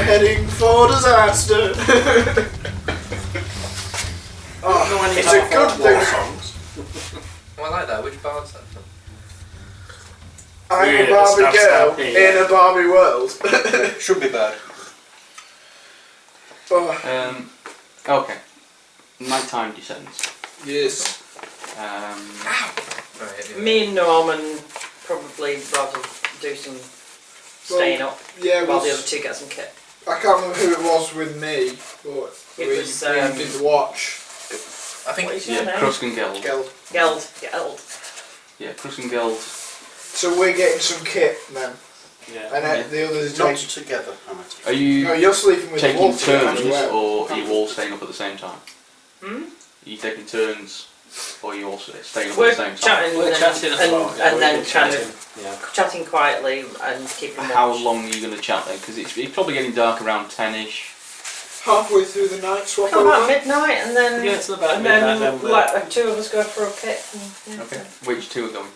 heading for disaster. It's a good thing. Oh, I like that. Which bard's that from? I'm a Barbie girl in a Barbie world. Should be bad. Okay. Nighttime descends. Yes. Right, Me and Norman probably rather do some staying up Yeah, while the other two get some kit. I can't remember who it was with me, but It we was, did the watch. I think What is your Yeah, name? Krusk and Geld. Geld. Geld. Yeah, Krusk and Geld. So we're getting some kit then, Yeah. and the others are Not taking. together, Are you No, you're sleeping with the taking wolf turns, as well. or are you all staying up at the same time? Hmm? Are you taking turns, or are you all staying up We're at the same time? chatting, We're and, chatting at the moment, and we're then kind chatting. of Yeah. chatting quietly and keeping watch. How long are you going to chat then? Because it's probably getting dark around 10ish. Halfway through the night, swap About over. midnight, and then Yeah, it's about and midnight, then then let two of us go for a kit. And, yeah, Okay. Which two are going?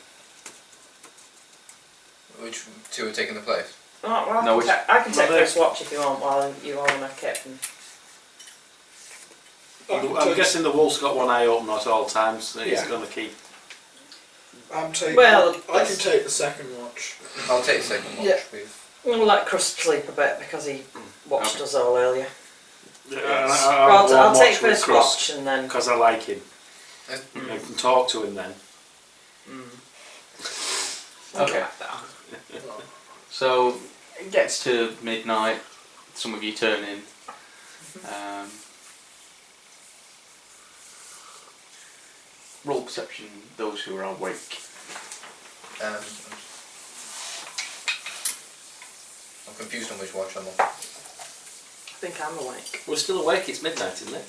which two are taking the place? Oh, well, No, I can take Well, first watch if you want while you all on a kit. And I'm guessing the wolf's got one eye open at all times, so he's Yeah. going to keep. I'm taking. Well, I can take the second watch. I'll take the second watch, Yeah. please. we'll let Crust sleep a bit because he watched us all earlier. I'll I'll take first watch and then. because I like him. I can talk to him then. Okay. So it gets to midnight. Some of you turn in. Roll perception. Those who are awake. I'm confused on which watch I'm on. I think I'm awake. We're still awake, it's midnight, isn't it?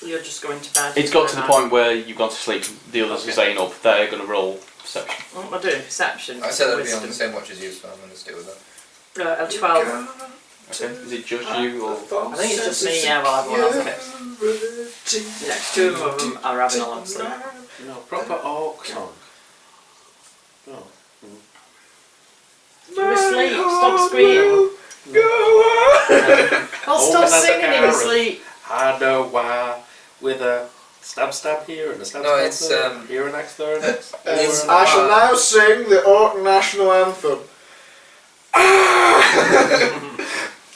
You're just going to bed. It's got to the point where you've gone to sleep. The others Okay. are staying up. They're going to roll perception. What am I doing? Perception. I said I'd be on wisdom. the same watch as you, so I'm going to stick with that. A 12. Okay. Is it just you or? I think it's just me, yeah, while everyone else kits. The next two of them are having a long sleep. No, proper orc song. Oh. You're asleep, stop screaming. I'll stop singing in your sleep. I know why, with a stab here and a stab No, stab it's, there, here an axe there, an axe. I shall now sing the Orc National Anthem.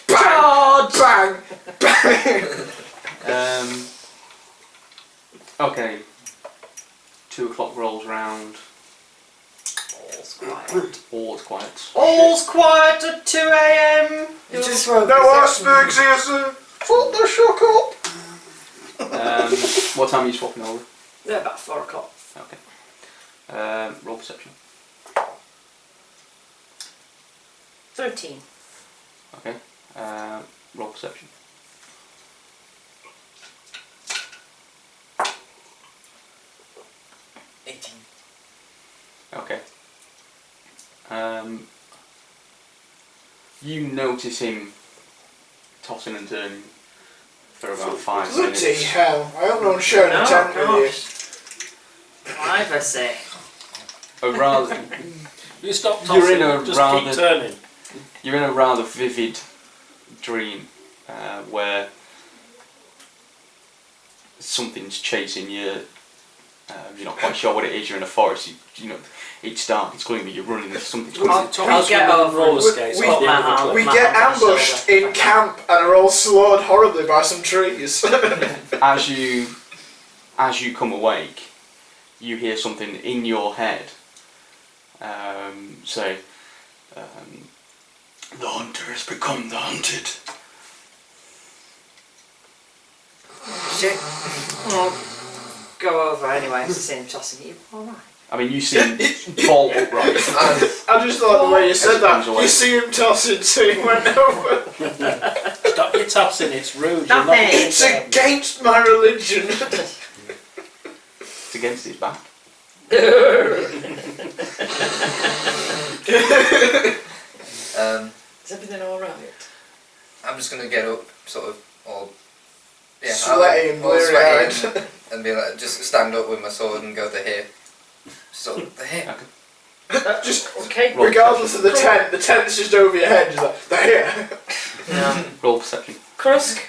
Bang! Bang! Bang! Okay. 2 o'clock rolls round. All's quiet. All's quiet. All's quiet at 2 AM. You just wrote No icebergs here, sir. Foot the shock up. What time are you swapping over? Yeah, about 4 o'clock. Okay. Roll perception. 13. Okay. Roll perception. Okay. You notice him tossing and turning for about 5 minutes. Bloody hell. I hope no one's sharing a tent with Privacy. A rather, You stop You're tossing, in a just rather- keep turning. you're in a rather vivid dream where something's chasing you. You're not quite sure what it is. You're in a forest. You know, it's dark. It's gloomy. You're running. There's something. I'll get over roller it. skates. We- off the my end of the arm. We cliff. get ambushed in camp and are all slaughtered horribly by some trees. As you come awake, you hear something in your head say, "The hunter has become the hunted." Shit. I'll go over anyway to see him tossing you. Alright. I mean, you see him fall upright. I just like the way you said As it comes that. away. You see him tossing, so he went over. Stop your tossing, it's rude. Stop You're not it. It's against my religion. It's against his back. Is everything alright? I'm just going to get up, sort of, all... Yeah, Sweaty and all bleary-eyed. sweaty and be like, just stand up with my sword and go to here. So, the here. Just Okay. regardless of the tent's just over your head. Just like, they're here. Yeah. Roll Roll perception. Krusk.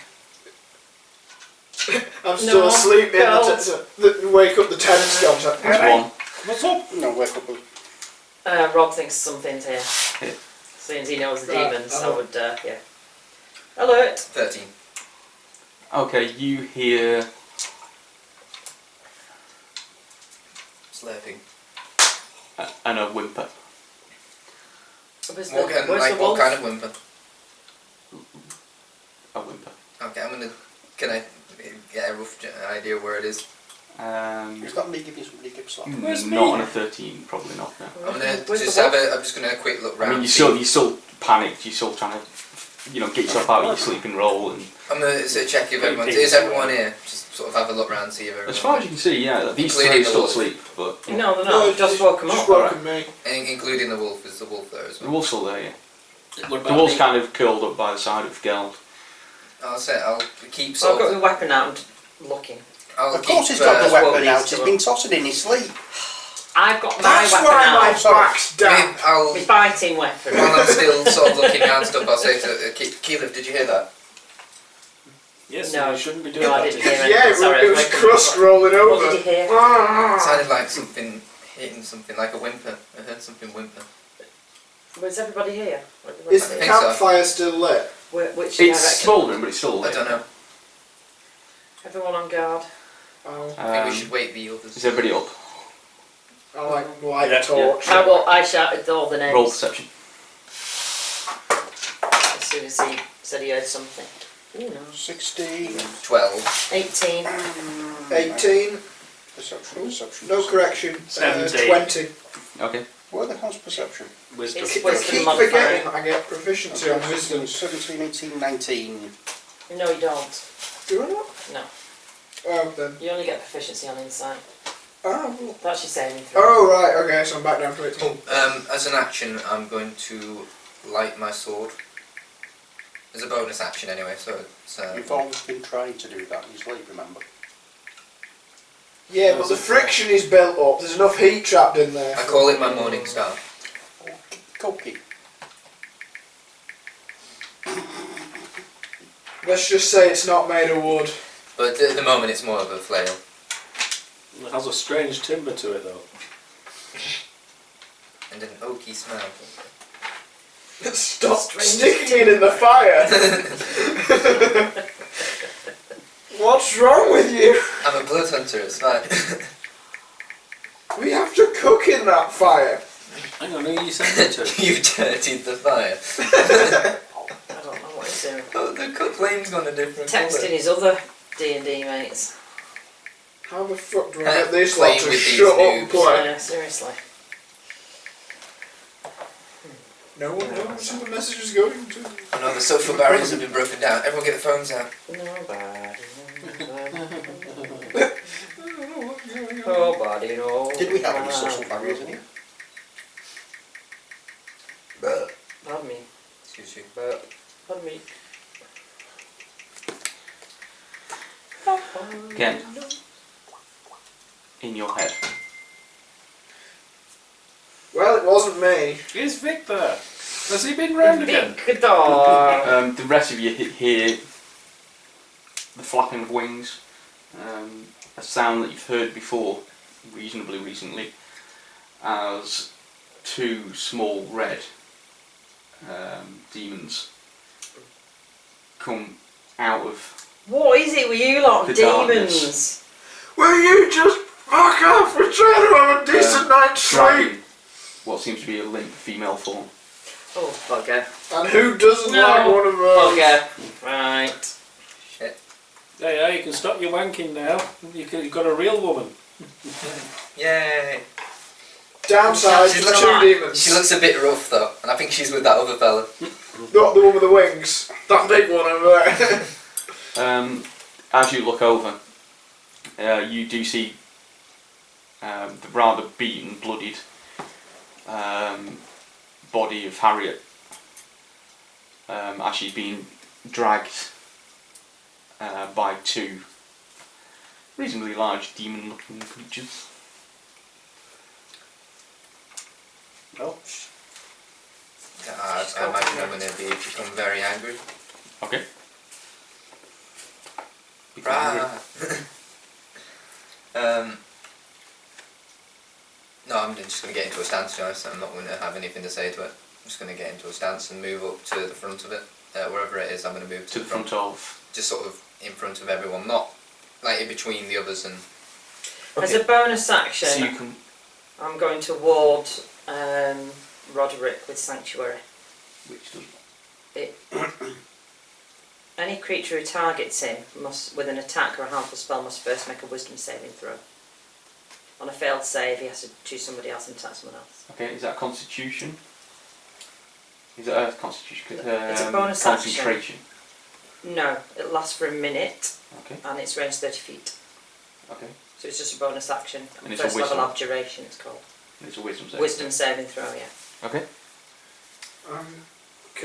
I'm still No, asleep in girls. the wake up the tenants gone. So, That's "Hey." one. What's up? No, wake up. Rob thinks something's here. Yeah. Seeing as he knows the Right, demons, I I'll- would, yeah. Alert. 13. Okay, you hear Slurping. and a whimper. Where's What kind, where's like, the what wolf? kind of whimper? A whimper. Okay, can I get a rough idea where it is? It's not me giving somebody a gift slap. Where's not me? on a 13, probably not. No. I'm gonna Where's just the have wolf? I'm just gonna quick look I round. mean, you're still panicked. You're still trying to, get yourself out of your sleeping roll. And I'm gonna sort of check if everyone's. Pretty Is everyone here? Just sort of have a look round, see if everyone. as far as you can see, yeah, these Including three are the still wolf. asleep, but No, they're not. Just woke him Just up. woken me. Including the wolf. Is the wolf there as the well? wolf's still there. Yeah. What The about wolf's me? kind of curled up by the side of Geld. I'll keep So I've sort got my of. weapon out and looking. I'll Of course keep, he's got the what weapon needs out, to he's look. been tossing in his sleep. I've got my That's weapon why out. my back's down. I'll. My fighting weapon. While I'm still sort of looking around stuff, I'll say to Keyleth, did you hear that? Yes, No. you shouldn't be doing No, I that. didn't hear it. Yeah, Sorry, it was waking crust up. rolling over. What did you hear? It Ah. sounded like something hitting something, like a whimper. I heard something whimper. Was everybody here? Is the think so. campfire still lit? Which It's direction? smouldering, but it's still I lit. don't know. Everyone on guard. Oh, I think we Um, should wait the others. is everybody up? I like light Yeah, torch. I shouted all the names Roll perception. as soon as he said he heard something. Ooh, no. 16. 12. 18. 18. Perception. No correction. 17. 20. Okay. Where the hell's perception? Wisdom. It's I wisdom keep modifier. forgetting I get proficiency on wisdom. 17, 18, 19. No, you don't. Do I not? No. Oh, then. You only get proficiency on insight. Oh, well. That's your saving throw. Oh, right, okay, so I'm back down to 18. As an action, I'm going to light my sword. As a bonus action, anyway. So it's. You've always been trying to do that in your sleep, remember? Yeah, but the friction is built up. There's enough heat trapped in there. I call it my morning star. Oh, cookie. Let's just say it's not made of wood. But at the moment, it's more of a flail. It has a strange timbre to it, though. And an oaky smell. Stop Strange sticking it in the fire. What's wrong with you? I'm a blood hunter, it's fine. We have to cook in that fire. Hang on, who are you sending to? You've dirtied the fire. I don't know what he's doing. Oh, the cook flame's gone a different Texting colour. his other D&D mates. How the fuck do I get this Playing lot to with these shut up noobs. and play? Yeah, seriously. No one knows who the message is going to. Oh no, the social barriers have been broken down. Everyone get the phones out. Nobody knows. Did we have any social barriers in here? Pardon me. Excuse you. Pardon me. Again. In your head. Well, it wasn't me. Is Vic there? Has he been round again? Victor! The rest of you hear the flapping of wings, a sound that you've heard before, reasonably recently, as two small red demons come out of What is it with you lot, The demons? darkness. Will you just fuck off? We're trying to have a decent night's sleep. dragging what seems to be a limp female form. Oh, bugger. And who doesn't No. like one of those? Bugger. Right. Shit. Yeah, you can stop your wanking now. You've got a real woman. Yay. Downside, She two looks, demons. she looks a bit rough though, and I think she's with that other fella. Not the one with the wings. That big one over there. As you look over, you do see the rather beaten, bloodied body of Harriet as she's being dragged by two reasonably large demon-looking creatures. Oh. I imagine I'm going to become very angry. Okay. Rah. No, I'm just going to get into a stance, to be honest. I'm not going to have anything to say to it. I'm just going to get into a stance and move up to the front of it. Wherever it is, I'm going to move To the front of. Just sort of in front of everyone, not like in between the others and... As a bonus action, So you can. I'm going to ward Roderick with Sanctuary. Which does. Any creature who targets him must, with an attack or a harmful spell, must first make a Wisdom saving throw. On a failed save, he has to choose somebody else and attack someone else. Okay, is that Constitution? Is that a Constitution? It's a bonus action. Concentration. No, it lasts for a minute, Okay. and it's range 30 feet. Okay. So it's just a bonus action. And it's a First level wisdom. abjuration, it's called. It's a wisdom save. Wisdom saving throw, yeah. Okay.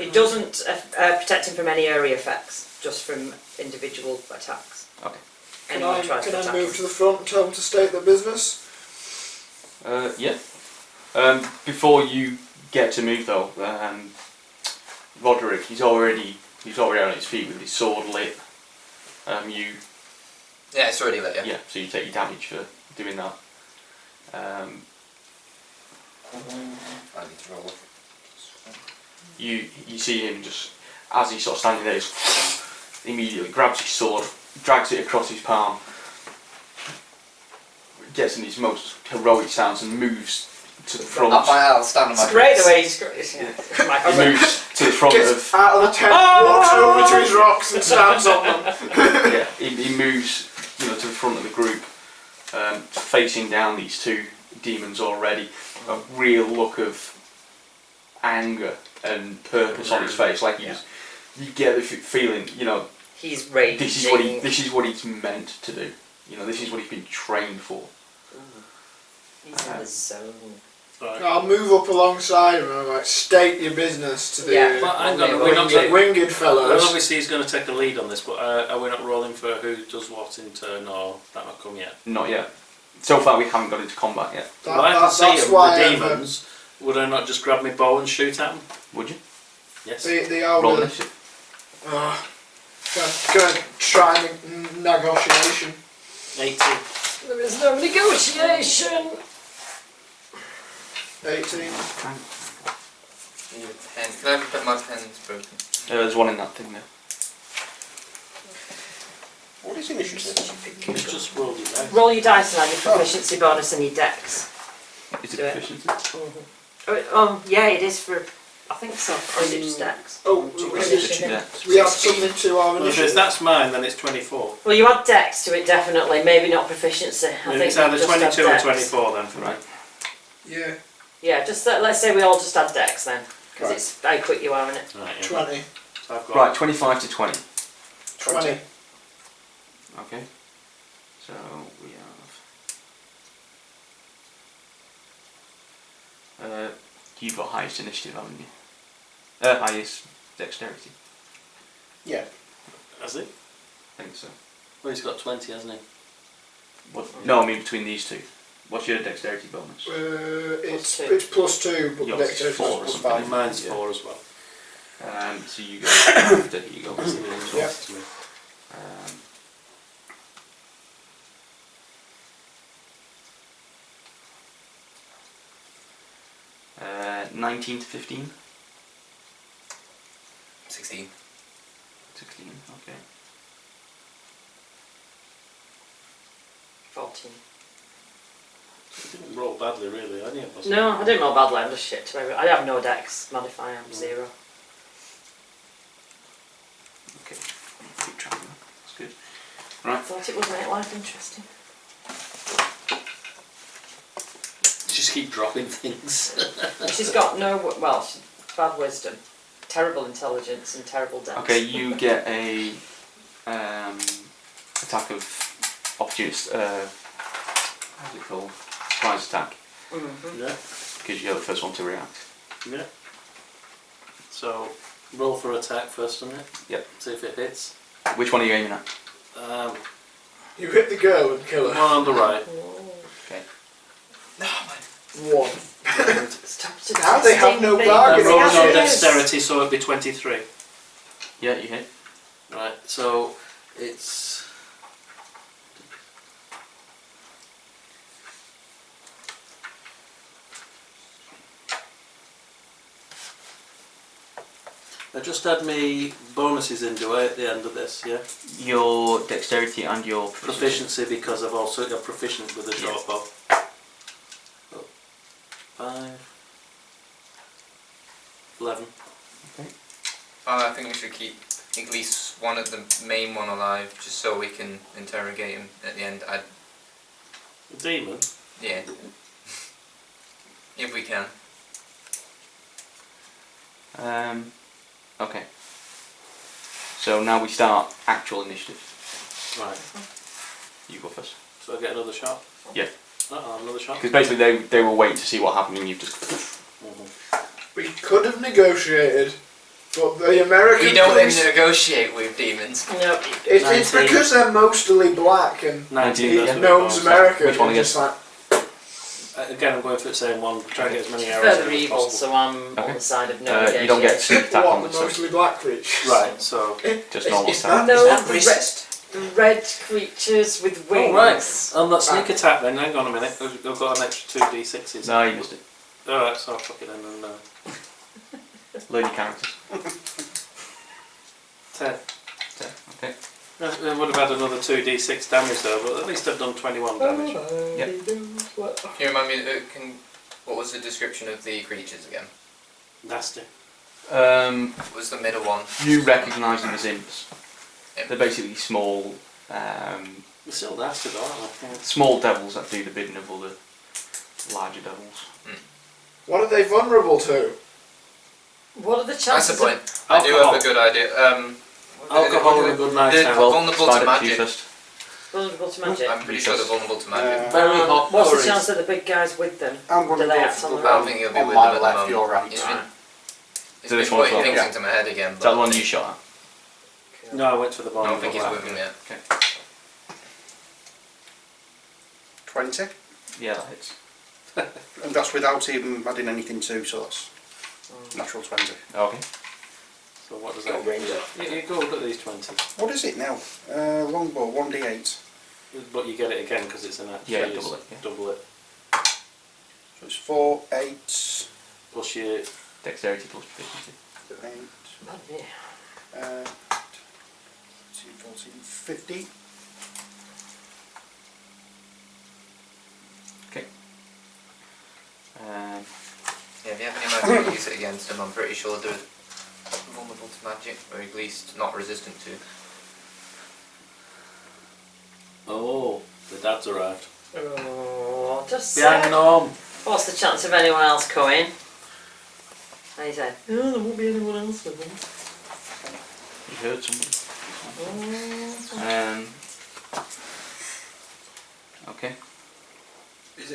It doesn't protect him from any area effects, just from individual attacks. Okay. Can Anyone I tries to attack move him. to the front and tell them to state their business? Yeah. Before you get to move though, Roderick, he's already on his feet with his sword lit. Yeah, it's already lit, yeah. Yeah, so you take your damage for doing that. I need to roll. You see him just, as he's sort of standing there, just immediately grabs his sword, drags it across his palm, gets in his most heroic stance and moves to the front. I'll stand on my It's great feet. the way he's got this. Yeah. He moves to the front Gets of. out of the tent, walks over to his rocks and stands on them. Yeah, he moves, to the front of the group, facing down these two demons already. A real look of anger and purpose on his face, like you get the feeling, He's raging. this is what he's meant to do. This is what he's been trained for. He's in the zone. Right. I'll move up alongside him and I'm like, state your business to the Yeah. Well, hang on, Well, we're not going. winged Well, fellows. obviously he's going to take the lead on this, but are we not rolling for who does what in turn, or that not come yet? Not yet. So far we haven't got into combat yet. Well, I can That's see them, why the demons. Would I not just grab my bow and shoot at them? Would you? Yes. the old Roll initiative. Gonna try negotiation. 18. There is no negotiation. 18. Pen. Can I put my pen's broken? There's one in that thing there. What is initiative? It's just rolled it out. Roll your dice and add your proficiency bonus and your dex. Is it Do it. proficiency? Yeah, it is for. I think so. Or is it just dex? Oh, we have something to our Well, if initiative. that's mine, then it's 24. Well, you add dex to it definitely. Maybe not proficiency. I think It's either just add 22 or dex. 24 then for me. Right. Yeah, Yeah, just let's say we all just add dex then, because Right. it's how quick you are in it. Right, yeah. 20. So I've got Right, 25 to 20. 20. Okay. So we have. You've got highest initiative, haven't you? Highest dexterity. Yeah. Has it? I think so. Well, he's got 20, hasn't he? What? No, I mean between these two. What's your dexterity bonus? It's two. it's +2, but Yours the is dexterity 4 or is something. +5. And mine's Yeah. 4 as well. So you go after. You go. Yeah. Um, 19 to 15. 16. 16. Okay. 14. He didn't roll badly, really, any of us. No, I didn't roll badly. I'm just shit to everyone. I have no dex modifier. I'm 0. Okay. Keep track of that. That's good. I thought it would make life interesting. Just keep dropping things. She's got bad wisdom, terrible intelligence, and terrible dex. Okay, you get a attack of opportunity. How's it called? Surprise attack. Mm-hmm. Yeah, Because you're the first one to react. yeah. So, roll for attack first, isn't it? Yep. See if it hits. Which one are you aiming at? You hit the girl and kill One her. on the right. Okay. One. And Stop Now they have no suggesting bargaining I'm rolling things. on Yes. dexterity, so it'd be 23. Yeah, you hit. Right, so it's. I just had me bonuses into it at the end of this, yeah? Your dexterity and your Proficiency because I've also got proficient with a short bow. Oh, 5, 11. I think we should keep at least one of the main one alive, just so we can interrogate him at the end. The demon? Yeah. If we can. Okay. So now we start actual initiative. Right. You go first. So I get another shot? Yeah. Another shot? Because basically they were waiting to see what happened and you've just... We could have negotiated, but the American We don't police... negotiate with demons. Nope. It's 19. because they're mostly black and 19. Yeah. That's what it gnomes was. American. Which one and against? just like, Again, I'm going for the same one. Try to get as many arrows Further in as evil, possible. so I'm on the side of no you don't get sneak attack on what, the the so mostly black creatures? Right, so. just normal Is attack. that, No, is that the racist? The red creatures with wings. Oh, right. On that sneak attack then, hang on a minute. I've got an extra 2d6s. No, you missed it. Alright, so I'll fuck it in and. Learn your characters. 10. Okay. I would have had another 2d6 damage though, but at least I've done 21 damage. Yep. Can you remind me, what was the description of the creatures again? Nasty. What was the middle one? You recognise them as imps. Yep. They're basically small, They're still nasty though, aren't they? small devils that do the bidding of all the larger devils. What are they vulnerable to? What are the That's chances the point. I do have a good idea. Alcohol and a good night's They're out. vulnerable to Spider, you magic. first. vulnerable to magic? I'm pretty sure they're vulnerable to magic. Very hot What's the curries. chance that the big guy's with them? I'm going Do to they go act for on the their I own? don't think he'll be on with my them at left, the moment. your right. It's So been this one's putting things yeah. into my head again. Is that the But one you shot No, I went to the I bottom. don't think he's with him yet. 20. at? Yeah, that hits. And that's without even adding anything to, so that's natural 20. Okay. So what does Got that range. You go look at these 20. What is it now? Longbow, 1d8. But you get it again because it's an actual. Yeah, double it, yeah. Double it. So it's 4, 8, Plus your. Dexterity plus proficiency. 8, 13, 14, 15. Okay. Yeah, if you have any magic, use it against them. I'm pretty sure they're vulnerable to magic, or at least not resistant to. Oh, the dad's arrived. Oh, just Behind Norm. What's the chance of anyone else coming? And he said, oh, there won't be anyone else with them. You heard somebody. Oh. Okay. Is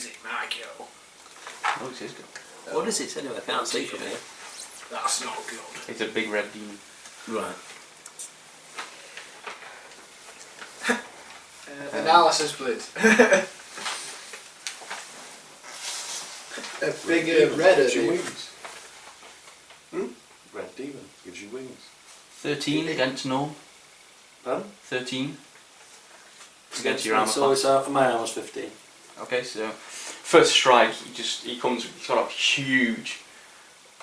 it my kill? Oh, it is good. What is it anyway? I can't see from here. That's not good. It's a big red demon. Right. Analysis, please. A bigger, redder Gives you demon. wings. Red demon gives you wings. 13 against Norm. Pardon? 13 against your armor So class. it's my armor's 15. Okay, so first strike, he comes with sort of huge,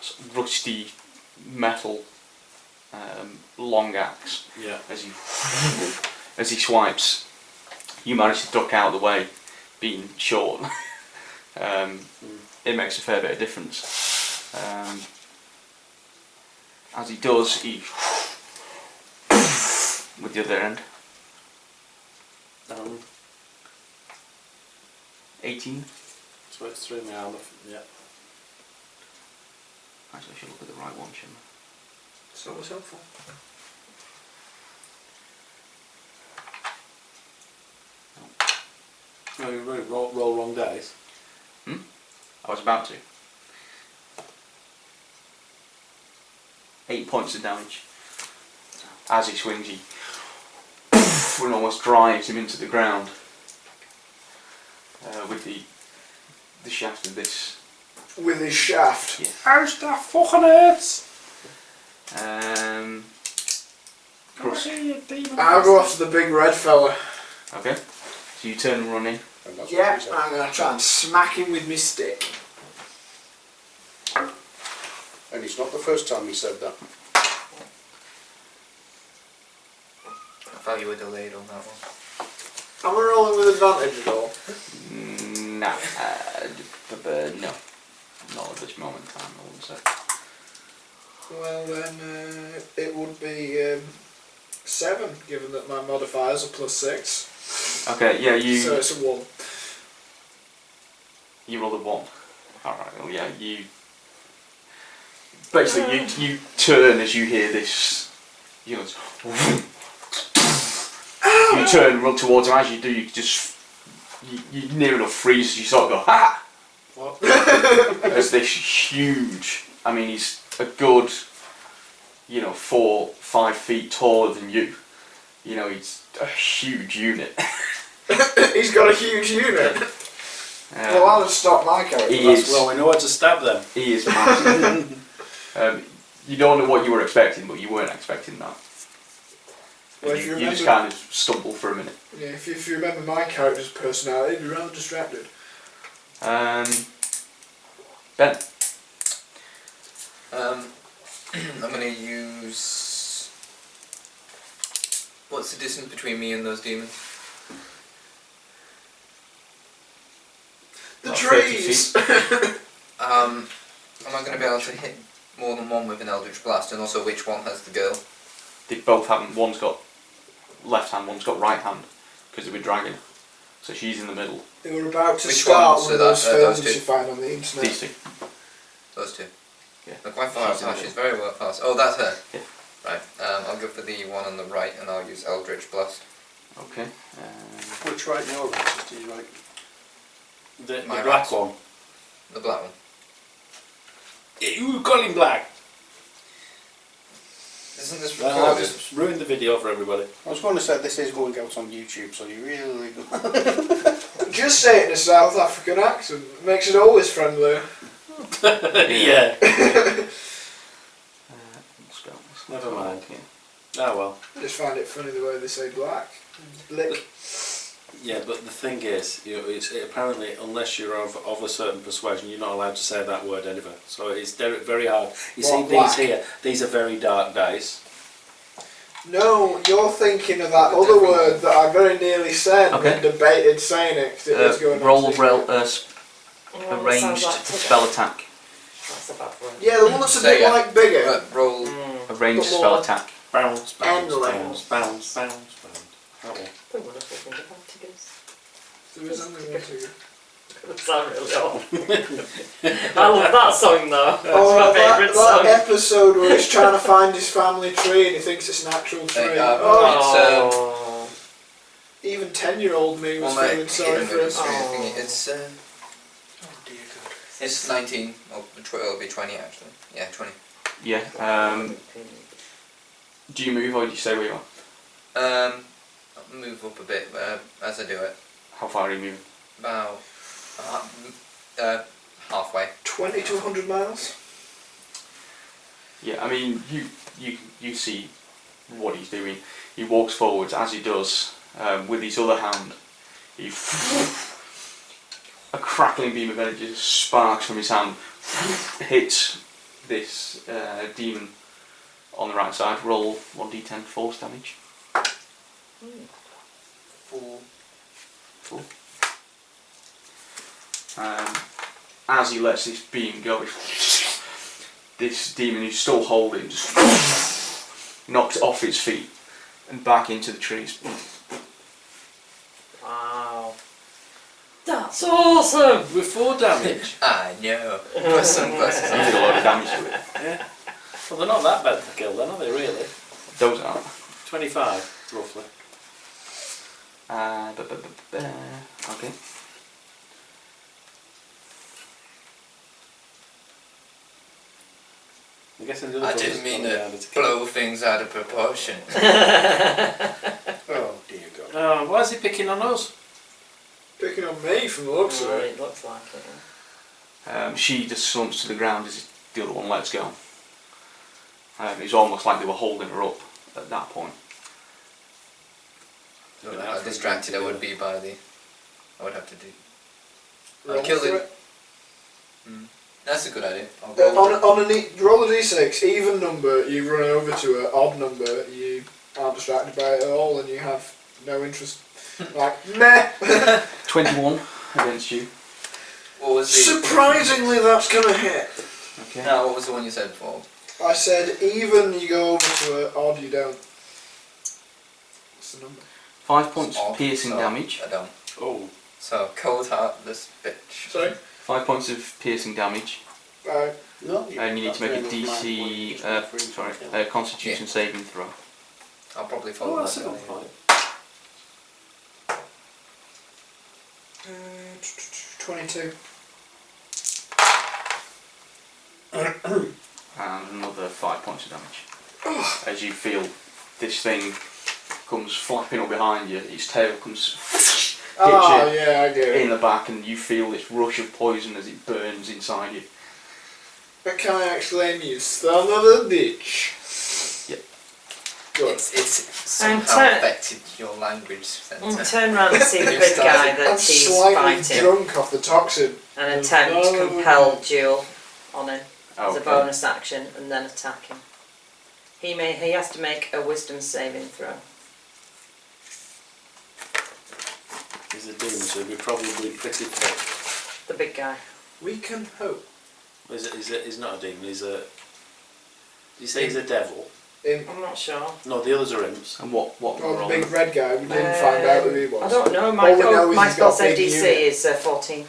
sort of rusty metal long axe. Yeah. As he swipes, you manage to duck out of the way, being short. It makes a fair bit of difference. As he does, he with the other end. 18. So it's through my armour. Yeah. Actually, I should look at the right one, shouldn't I? It's always helpful. No, you really roll wrong dice. I was about to. 8 points of damage. As he swings, he and almost drives him into the ground with the shaft of this. With his shaft. Yeah. How's that fucking hurts? I'll go after the big red fella. Okay. So you turn and run in. And that's Yeah, what she said. I'm gonna try and smack him with my stick. And it's not the first time he said that. I thought you were delayed on that one. Am I rolling with advantage at all? No. No. Not at this moment in time, I wouldn't say. Well then, it would be 7, given that my modifiers are +6. Okay, yeah, So it's a 1. you roll a 1. Alright, well, yeah, you... Basically, you turn as you hear this... You know, it's... You turn and run towards him. As you do, you just... You near enough freeze as you sort of go, ha! What? As this huge... I mean, he's a good, 4-5 feet taller than you. You know, he's a huge unit. He's got a huge unit. Well, I'll just stop my character. He That's is. well, we know where to stab them. He is massive. You don't know what you were expecting, but you weren't expecting that. Well, And if you, you you just remember- kind of stumble for a minute. Yeah, if you remember my character's personality, you're rather distracted. Ben. I'm going to use... What's the distance between me and those demons? The About 30 trees! Am I going to be able to hit more than one with an Eldritch Blast, and also which one has the girl? They both haven't. One's got left hand, one's got right hand, because they were dragging. So she's in the middle. They were about to Which start one? one of So those that- films those two. you find on the internet. These two. Those two. Yeah. They're quite far She's in the apart, she's very well fast. Oh, that's her. Yeah. Right, I'll go for the one on the right, and I'll use Eldritch Blast. Okay. Which right now, right? Is right? The My black right. one. The black one. You call him black. Isn't this Well, I recorded? just ruined the video for everybody. I was going to say this is going out on YouTube, so you really go. Just say it in a South African accent. Makes it always friendlier. Yeah. Spells. Never mind. Yeah. Oh well. I just find it funny the way they say black. Blick. Yeah, but the thing is, it's apparently unless you're of a certain persuasion, you're not allowed to say that word anywhere. So it's very hard. You see, What, black? these here, these are very dark dice. No, you're thinking of that other word that I very nearly said Okay. and debated saying it 'cause it was going on Roll secret. Oh, ranged sounds like spell attack. That's a bad word. Yeah, the one that's a Say bit it. like bigger. Roll. A ranged But spell more- attack. Bounce, bounce, Endless. bounce, bounce, bounce, bounce. That one. The wonderful thing about tigers. There is only one to That sound really old. I love that song though. That's Oh, my favourite that song. episode where he's trying to find his family tree and he thinks it's an actual tree. Oh. Even 10-year-old me was Well, feeling sorry for him. It's, Oh. Oh dear God. it's 19, or it'll be 20 actually. Yeah, 20. Yeah. Do you move or do you stay where you are? I'll move up a bit as I do it. How far are you moving? About halfway. 20 to 100 miles? Yeah, I mean, you see what he's doing. He walks forwards. As he does, with his other hand, he a crackling beam of energy just sparks from his hand, hits this demon on the right side. Roll 1d10 force damage. 4. As he lets this beam go, this demon who's still holding just knocks off its feet and back into the trees. Wow. That's awesome! With 4 damage. I know. Plus some pluses You on did a it. lot of damage to it. Yeah. Well, they're not that bad to kill, then, are they really? Those aren't. 25, roughly. Okay. I'm guessing the other I brothers didn't mean don't to know how to kill. blow things out of proportion. Oh dear God. Oh, why is he picking on us? Picking on me from the looks of Oh, it. it looks like it. She just slumps to the ground as the other one lets go. It's almost like they were holding her up at that point. don't know how distracted I would be by the... I would have to do... Roll I'd kill for the... it. That's a good idea. I'll On a roll a d6, even number, you run over to an odd number, you aren't distracted by it at all, and you have no interest. Like, meh! 21 against you. What was the... Surprisingly, that's gonna hit. Okay. No, what was the one you said before? I said even you go over to an odd, you don't. What's the number? 5 points of Off, piercing so damage. I don't. Oh. So, cold heartless bitch. Sorry? 5 points of piercing damage. No, And you need to make a DC, Constitution saving throw. I'll probably follow Oh, that's a that. good point. 22. And another 5 points of damage. As you feel this thing comes flapping up behind you, its tail comes Oh, yeah, I get in it. the back, and you feel this rush of poison as it burns inside you. But can I exclaim, you son of a bitch? Yep. Good. It's somehow affected your language centre. Turn round and see the big guy I'm that he's slightly fighting drunk off the toxin. and attempt compel duel on him as a Okay. bonus action and then attack him. He has to make a wisdom saving throw. He's a demon, so he'll be probably pretty fit. The big guy. We can hope. He's not a demon, he's a... You say he's a devil? I'm not sure. No, the others are imps. And what Oh, were the on? big red guy, we didn't find out who he was. I don't know. All we know is My he's spell got save big DC unit. is 14.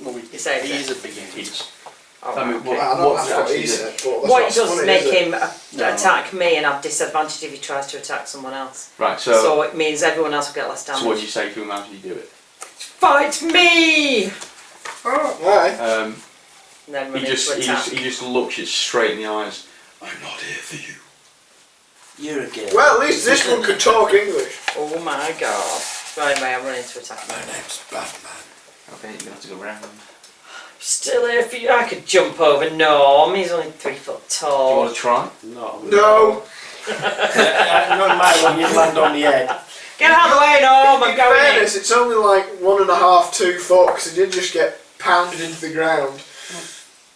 Well, You saved he is it. a big unit. Oh, I mean, okay. what- I know what's that's what actually he the- said, but that's What not it does funny, is make is it? him attack me and have disadvantage if he tries to attack someone else. Right, So it means everyone else will get less damage. so what do you say to him after you do it? Fight me! Alright. And then run He into just attack. looks you straight in the eyes. I'm not here for you. You're a gay. Well, at least this one could talk English. Oh my god. Right, anyway, I'm running to attack him. name's Batman. Okay, you're gonna have to go round. Still here for you. I could jump over Norm. He's only 3 foot Do you tall. want to try? No. No. Not my one, you land on the head. Get out of the way, Norm. I'm In going in. fairness, it's only like 1.5, 2 foot, because he did just get pounded into the ground.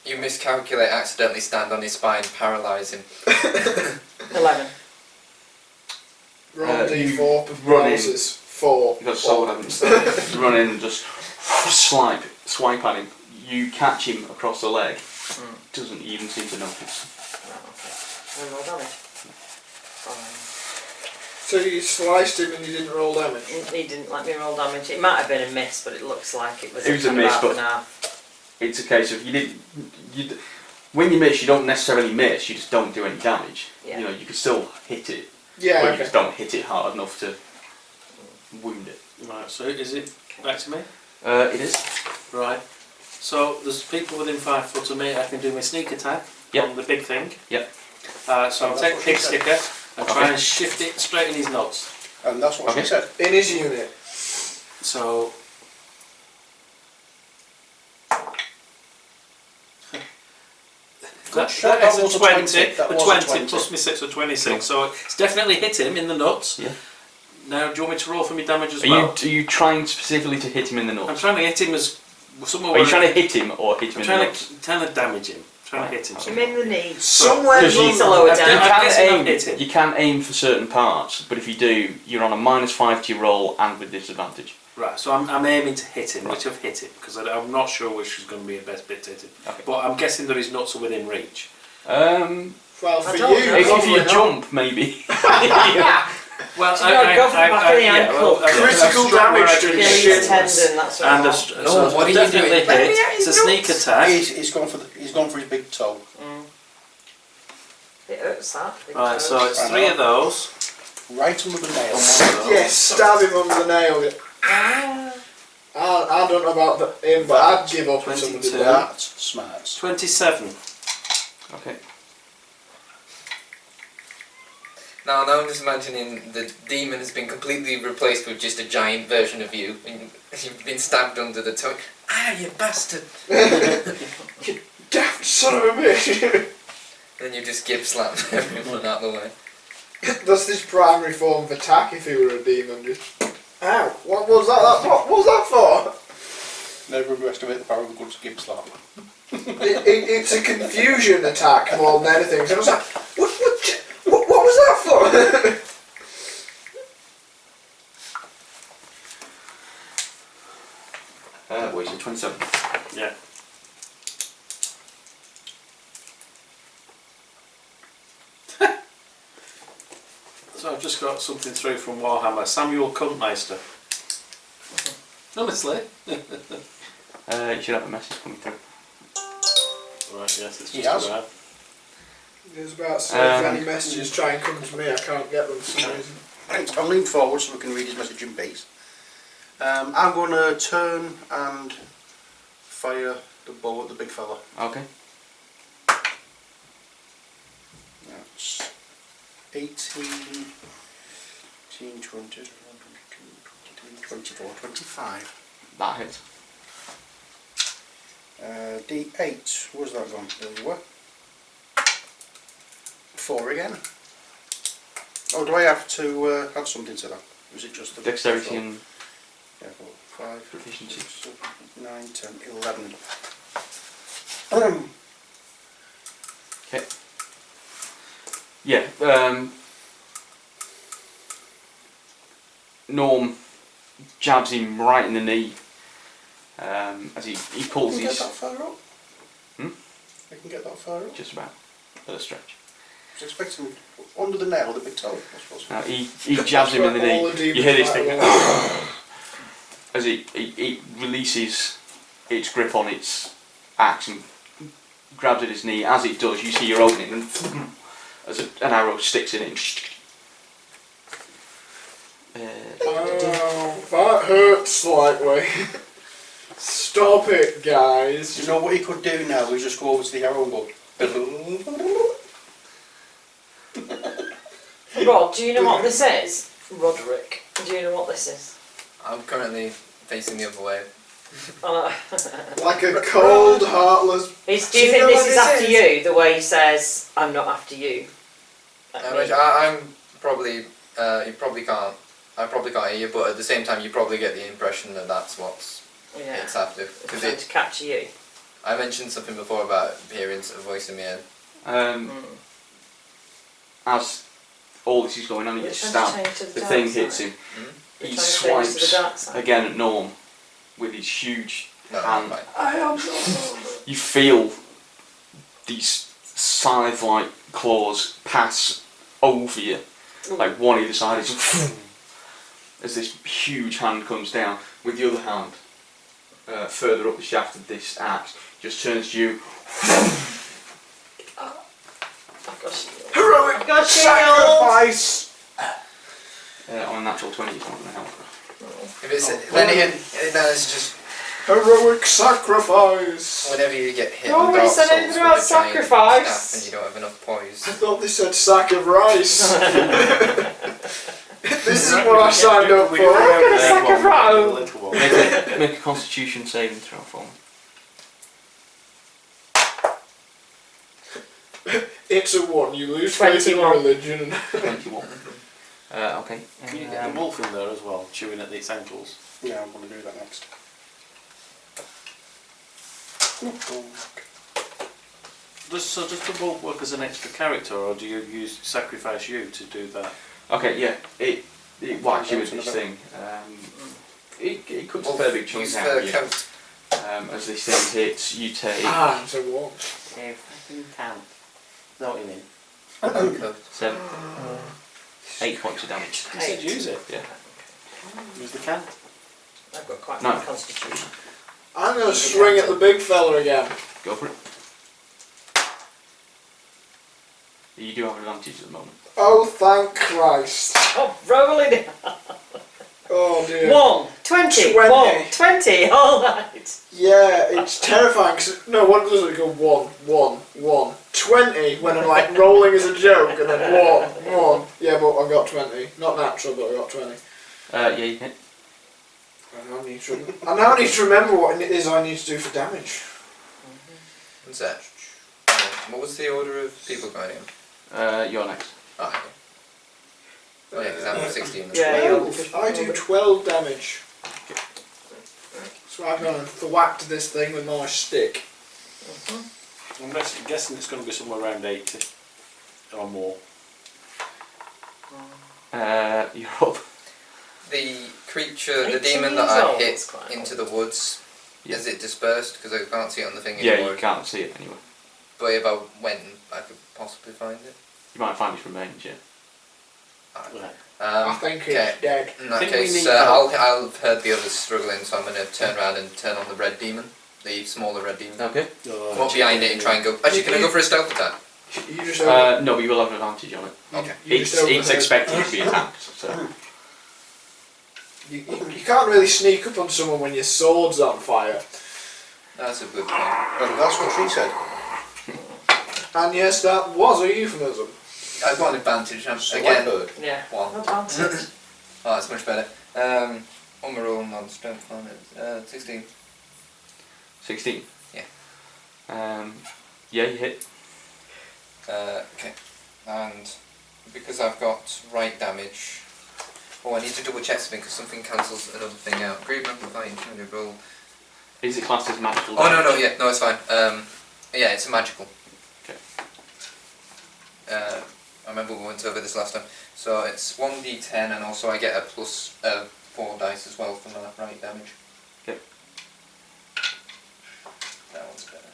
You miscalculate, accidentally stand on his spine, paralyse him. 11. Roll You D4 run in. performances. 4. You've got a sword, haven't you? Run in and just swipe at him. You catch him across the leg. Doesn't even seem to notice. Right, okay. And roll damage. So you sliced him and you didn't roll damage. He didn't let me roll damage. It might have been a miss, but it looks like it was. It was a miss, half but- and half. It's a case of when you miss, you don't necessarily miss. You just don't do any damage. Yeah. You know, you can still hit it, Yeah, but you okay. just don't hit it hard enough to wound it. Right, so is it back to me? It is. Right. So there's people within 5 foot of me. I can do my sneak attack Yep. on the big thing. Yep. So I'll take the pig sticker and try Okay. and shift it straight in his nuts. And that's what Okay. she said. In his unit. So. That is That a was a 20, 20, that a was a 20 20. plus my 6 or 26, so it's definitely hit him in the nuts. Yeah. Now, do you want me to roll for me damage as Are well? you trying specifically to hit him in the I'm nuts? trying to hit him as somewhere. Are you where- trying to hit him or hit him I'm in the nuts? trying to damage him. Trying to hit him. I'm somewhere. in the knee. Somewhere Because He's you- a lower I've down. done- You I'm can guessing I've aim. hit him. You can aim for certain parts, but if you do, you're on a -5 to your roll and with disadvantage. Right, so I'm aiming to hit him, which I've hit him, because I'm not sure which is going to be the best bit to hit him. Okay. But I'm guessing that his nuts are within reach. Well, for I you, don't know. If probably you not. jump, maybe. Well, So you go for the back of the ankle. Critical damage to his Achilles shins. tendon, that's what And I a, want. so what are you definitely doing? Let me hit. out It's a his sneak nuts. attack. He's gone for his big toe. It hurts that. It Right, hurts. so it's 3 of those. Right under the nail. Yes, stab him under the nail. I don't know about him, but I'd give up if someone did 22. that. That's smart. 27. Okay. Now I'm just imagining the demon has been completely replaced with just a giant version of you, and you've been stabbed under the tongue. Ah, you bastard! Daft son of a bitch. Then you just gib slap everyone out of the way. That's his primary form of attack if he were a demon. Just Ow! What was that? What was that for? Never underestimate the power of a good skip slap. It's a confusion attack more than anything. So I was like, what was that for? What is it, 27? Yeah. So I've just got something through from Warhammer. Samuel Kuntmeister. Honestly. You should have a message coming through. Right, yes, it's He just has. arrived. There's about so many messages try and come to me, I can't get them for some reason. Thanks. I'll lean forward so we can read his message in peace. I'm going to turn and fire the bow at the big fella. Okay. That's 18, 20, 22, 24, 25. That hits. D8, where's that gone? There you were. 4 again. Oh, do I have to add something to that? Or is it just the Dexterity and yeah, 5, proficiency. 6, 7, 9, 10, 11. Okay. Yeah. Norm jabs him right in the knee as he pulls I can get his that far up? Hmm? I can get that far up? just about at a stretch. I was expecting under the nail, the big toe, I suppose. Now he jabs him in the All knee. the You hear this demons thing fight as it releases its grip on its axe and grabs at his knee. As it does, you see your opening and as an arrow sticks in it. Oh, that hurts slightly. Stop it, guys. You know what he could do now? Is just go over to the arrow and go. Rod, do you know what this is? Roderick, do you know what this is? I'm currently facing the other way. Oh, Like a cold, heartless. do you Do you think know this what is this after is? you, the way he says, I'm not after you? I'm probably, you probably can't, I probably can't hear you, but at the same time you probably get the impression that that's what's Yeah. it's after. It's Because trying to capture you. I mentioned something before about hearing a voice in my head. As all this is going on, you You're get trying to stabbed. change to the The dark thing side. hits him. You're He trying to change to the swipes dark side. again at Norm with his huge No, hand. fine. I am not. You feel these scythe-like claws pass over you, like one either side. As this huge hand comes down, with the other hand further up the shaft of this axe, just turns to you. I've got shield. Heroic I've got shield. sacrifice! On a natural 20, it's not going to help. If it's, then again, no, it's just Heroic sacrifice! whenever you get hit You on already Dark said Souls anything with about a giant sacrifice. staff and you don't have enough poise. I thought they said sack of rice. This is what I signed up for. I'm gonna sacrifice. Little one. Make a Constitution saving throw for me. It's a 1, you lose faith in 21. religion. 21. Okay. Can you get the wolf in there as well, chewing at its ankles? Yeah, I'm going to do that next. Does the wolf work as an extra character, or do you sacrifice you to do that? Okay, yeah. It whacks you with this thing. It cuts a fair big chunk Use out the of you. coat. As this thing hits, you take It's a 1. Yeah, fucking count. Know what you mean? Coat. 7, 8 points of damage. You said use it. Yeah. Use the can. I've got quite No. a constitution. I'm going to swing at the big fella again. Go for it. You do have advantage at the moment. Oh, thank Christ. Oh, rolling. Oh dear. 1, 20, 20. 1, 20, alright. Yeah, it's terrifying. Cause no, what does it go? 1, 1, 1. 20 when I'm like rolling as a joke, and then 1, 1. Yeah, but I got 20. Not natural, but I got 20. Yeah, you hit. I now need to remember what it is I need to do for damage. What's that? What was the order of people going in? You're next. Ah, Oh yeah, because I'm 16. Yeah, you're 12. I do 12 damage. So I'm going to thwack this thing with my stick. I'm guessing it's going to be somewhere around 80 or more. You're up. The creature, the 18 demon that years I old, hit that's quite into the woods, Yeah. is it dispersed? Because I can't see it on the thing Yeah, anymore. you can't see it anyway. But if I went, I could possibly find it. You might find its remains, yeah. Right. I think okay. it's dead. In that Think we case, need help. I've heard the others struggling, so I'm going to turn around and turn on the red demon, the smaller red demon. Okay. Come up behind it and try and go. Actually, can I go for a stealth attack? You just No, but you will have an advantage on it. Okay. It's expected to be attacked, so. You can't really sneak up on someone when your sword's on fire. That's a good point. And that's what she said. And yes, that was a euphemism. I've got an advantage. So I Again, heard. Yeah. one. Advantage. Oh, that's much better. On my roll on strength on it. 16. 16? Yeah. Yeah, you hit. Okay. And because I've got right damage. Oh, I need to double check something because something cancels another thing out. Great amplifying roll. Is it classed as magical? Oh no, damage? yeah, no, it's fine. Yeah, it's a magical. Okay. I remember we went over this last time. So it's 1d10 and also I get a plus 4 dice as well for my right damage. Okay. That one's better.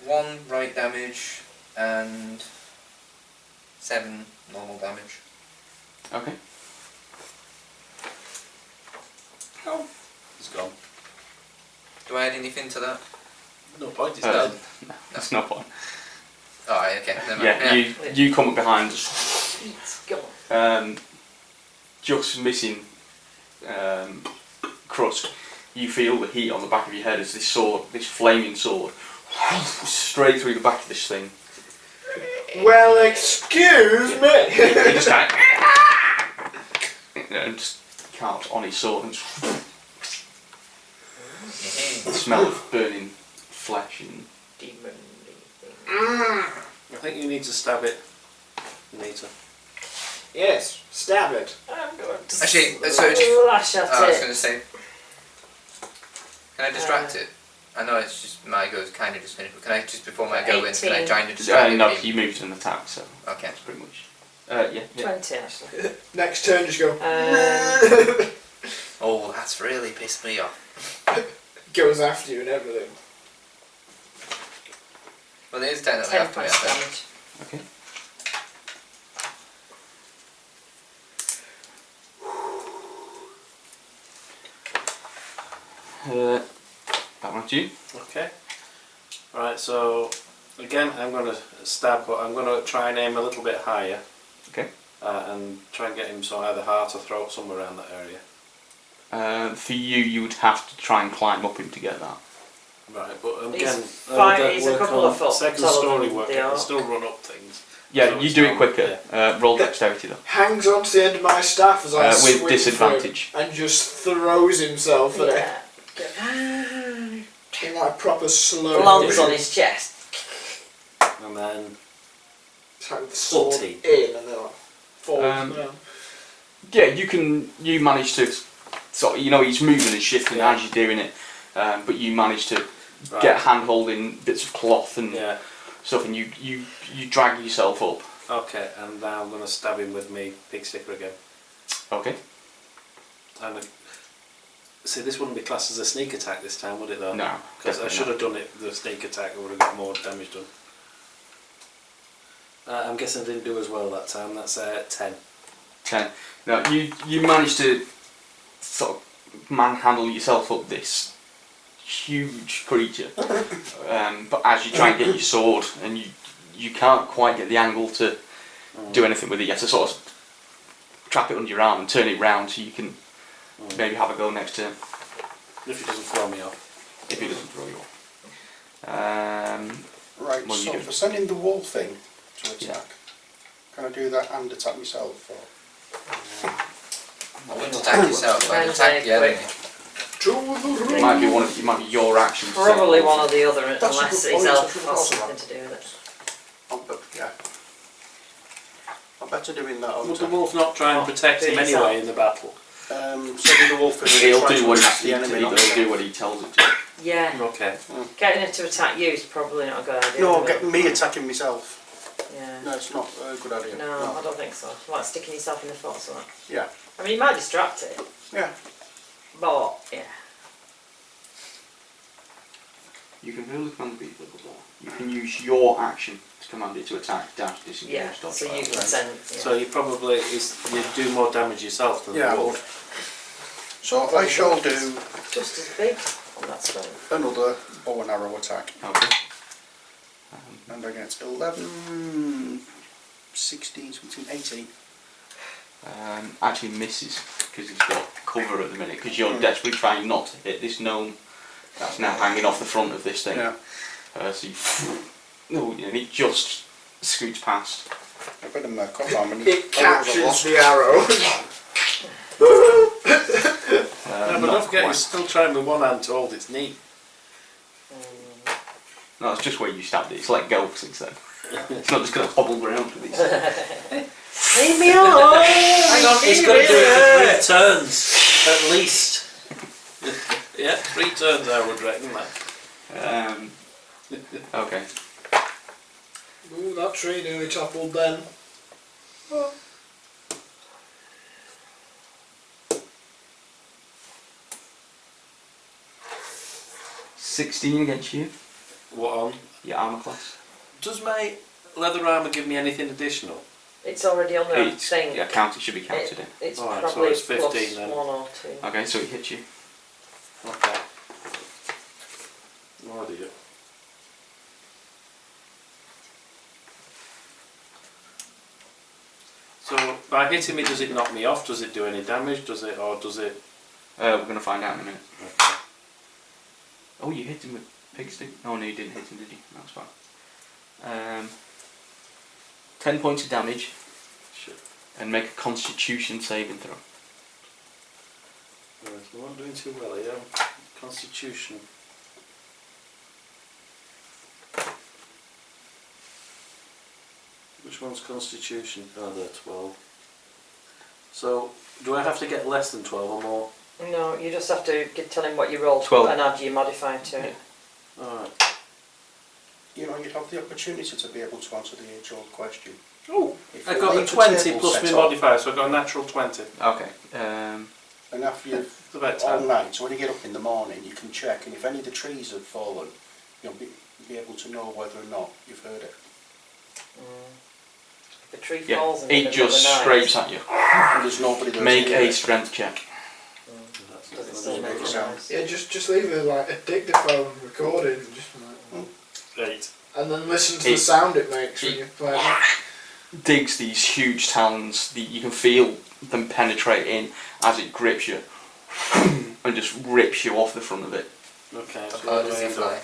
1 right damage and 7 normal damage. Okay. It's gone. Do I add anything to that? No point, it's Uh, dead. No, that's no point. Alright, okay, never mind. Yeah, you come up behind, It's gone. just missing Crust. You feel the heat on the back of your head as this sword, this flaming sword, straight through the back of this thing. Well, excuse me. He just kind of, and just carves on his sword and the smell of burning flesh and Demon. I think you need to stab it, Anita. Yes, stab it. I'm going to Actually, so slash at I was it. going to say, can I distract it? I know it's just my go is kind of just finished, but can I just before my go in, can I 18. try and distract it? no, you moved an attack, so Okay. that's pretty much. Yeah. 20 actually. Next turn, just go. Oh, that's really pissed me off. Goes after you and everything. Well, it is technically 10 after me, I points think. damage. Okay. That one to you. Okay. Right, so again, I'm going to stab, but I'm going to try and aim a little bit higher. Okay. And try and get him so either heart or throat, somewhere around that area. For you would have to try and climb up him to get that. Right, but He's again, fine, that he's a work couple on of foot second taller story than work, they I are. can still run up things. Yeah, So you it's do it not- quicker. Roll dexterity though. Hangs on to the end of my staff as I With swing disadvantage. through and just throws himself at it Yeah. in like proper slow Lands motion. on his chest. And then It's like with the sword 40. in and then like falls Um, down. Yeah, you manage to sort of, he's moving and shifting Yeah. as you're doing it, but you manage to right. get a hand holding bits of cloth and Yeah. stuff, and you drag yourself up. Okay, and now I'm going to stab him with me big sticker again. Okay. And see, this wouldn't be classed as a sneak attack this time, would it though? No. Because I definitely should not. have done it the sneak attack. I would have got more damage done. I'm guessing I didn't do as well that time. That's 10. 10. Now you manage to sort of manhandle yourself up this huge creature, but as you try and get your sword, and you can't quite get the angle to do anything with it. You have to sort of trap it under your arm and turn it round so you can maybe have a go next turn. If he doesn't throw me off. If he doesn't throw you off. Right, What are you so doing? for sending the wall thing to attack, Yeah. can I do that and attack myself? Or? I wouldn't attack yourself, I'd attack the enemy. It might be it might be your action. to Probably send one or the other, That's a unless good his point, elf that's has also something to do with it. yeah. I'm better doing that. Would the wolf not try and protect him anyway in the battle? So do the wolf is It'll trying do to what attack the enemy. not it'll me. do what he tells it to. Yeah. Okay. Getting it to attack you is probably not a good idea. No, is it? get me attacking myself. Yeah. No, it's not a good idea. No, I don't think so. Like sticking yourself in the foot or something. Yeah. I mean, you might distract it, Yeah. but yeah. You can really command the beast level there. You can use your action to command it to attack, dash, disengage, Yeah, dodge. so you fire. can send. Yeah. So you probably you do more damage yourself than Yeah, the I wolf. would. So I shall do Just as big on that spell. another bow and arrow attack. Okay. And I get 11, 16, 17, 18. Actually misses because he's got cover at the minute because you're desperately trying not to hit this gnome that's now hanging off the front of this thing. Yeah. So you, and it just scoots past. I better mark off how many It arrows I've catches lost. the arrow. No, but Not don't forget, quite. you're still trying with one hand to hold its knee. No, it's just where you stabbed it. It's like ghosts instead. It's not just going to hobble around with it. Leave me alone! Hang on, he's got to do it for 3 turns, at least. Yeah, 3 turns I would reckon that. Okay. Ooh, that tree nearly toppled then. 16 against you. What on? Your armour class. Does my leather armour give me anything additional? It's already on the It's, thing. yeah, it should be counted in. It's Alright, so probably it's 15 plus then. 1 or 2. Okay, so it hits you. Okay. Oh dear. So by hitting me, does it knock me off? Does it do any damage? Does it, or does it? We're going to find out in a minute. Okay. Oh, you hit him with pig stick? Oh no, you didn't hit him, did you? That's fine. 10 points of damage Shit. and make a Constitution saving throw. Right, I'm not doing too well here. Constitution. Which one's Constitution? Oh, they're 12. So, do I have to get less than 12 or more? No, you just have to tell him what you rolled 12. and add your modifier to it. Alright. You know, you'd have the opportunity to be able to answer the age-old question. Oh, If I you got a leave the 20 table plus set my up, modifier, so I got a natural 20. Okay. And after you've It's about all 10. night, so when you get up in the morning, you can check, and if any of the trees have fallen, you'll be able to know whether or not you've heard it. If the tree Yeah, falls in the it middle of just the night, scrapes at you. And there's nobody there. Make to a hear it. strength check. does it still make a sound. noise? Yeah, just leave it like a dictaphone recording, just like, 8. and then listen to the It- sound it makes when you play it. Digs these huge talons. You can feel them penetrate in as it grips you and just rips you off the front of it. Okay, so How what do does I he end up? fly?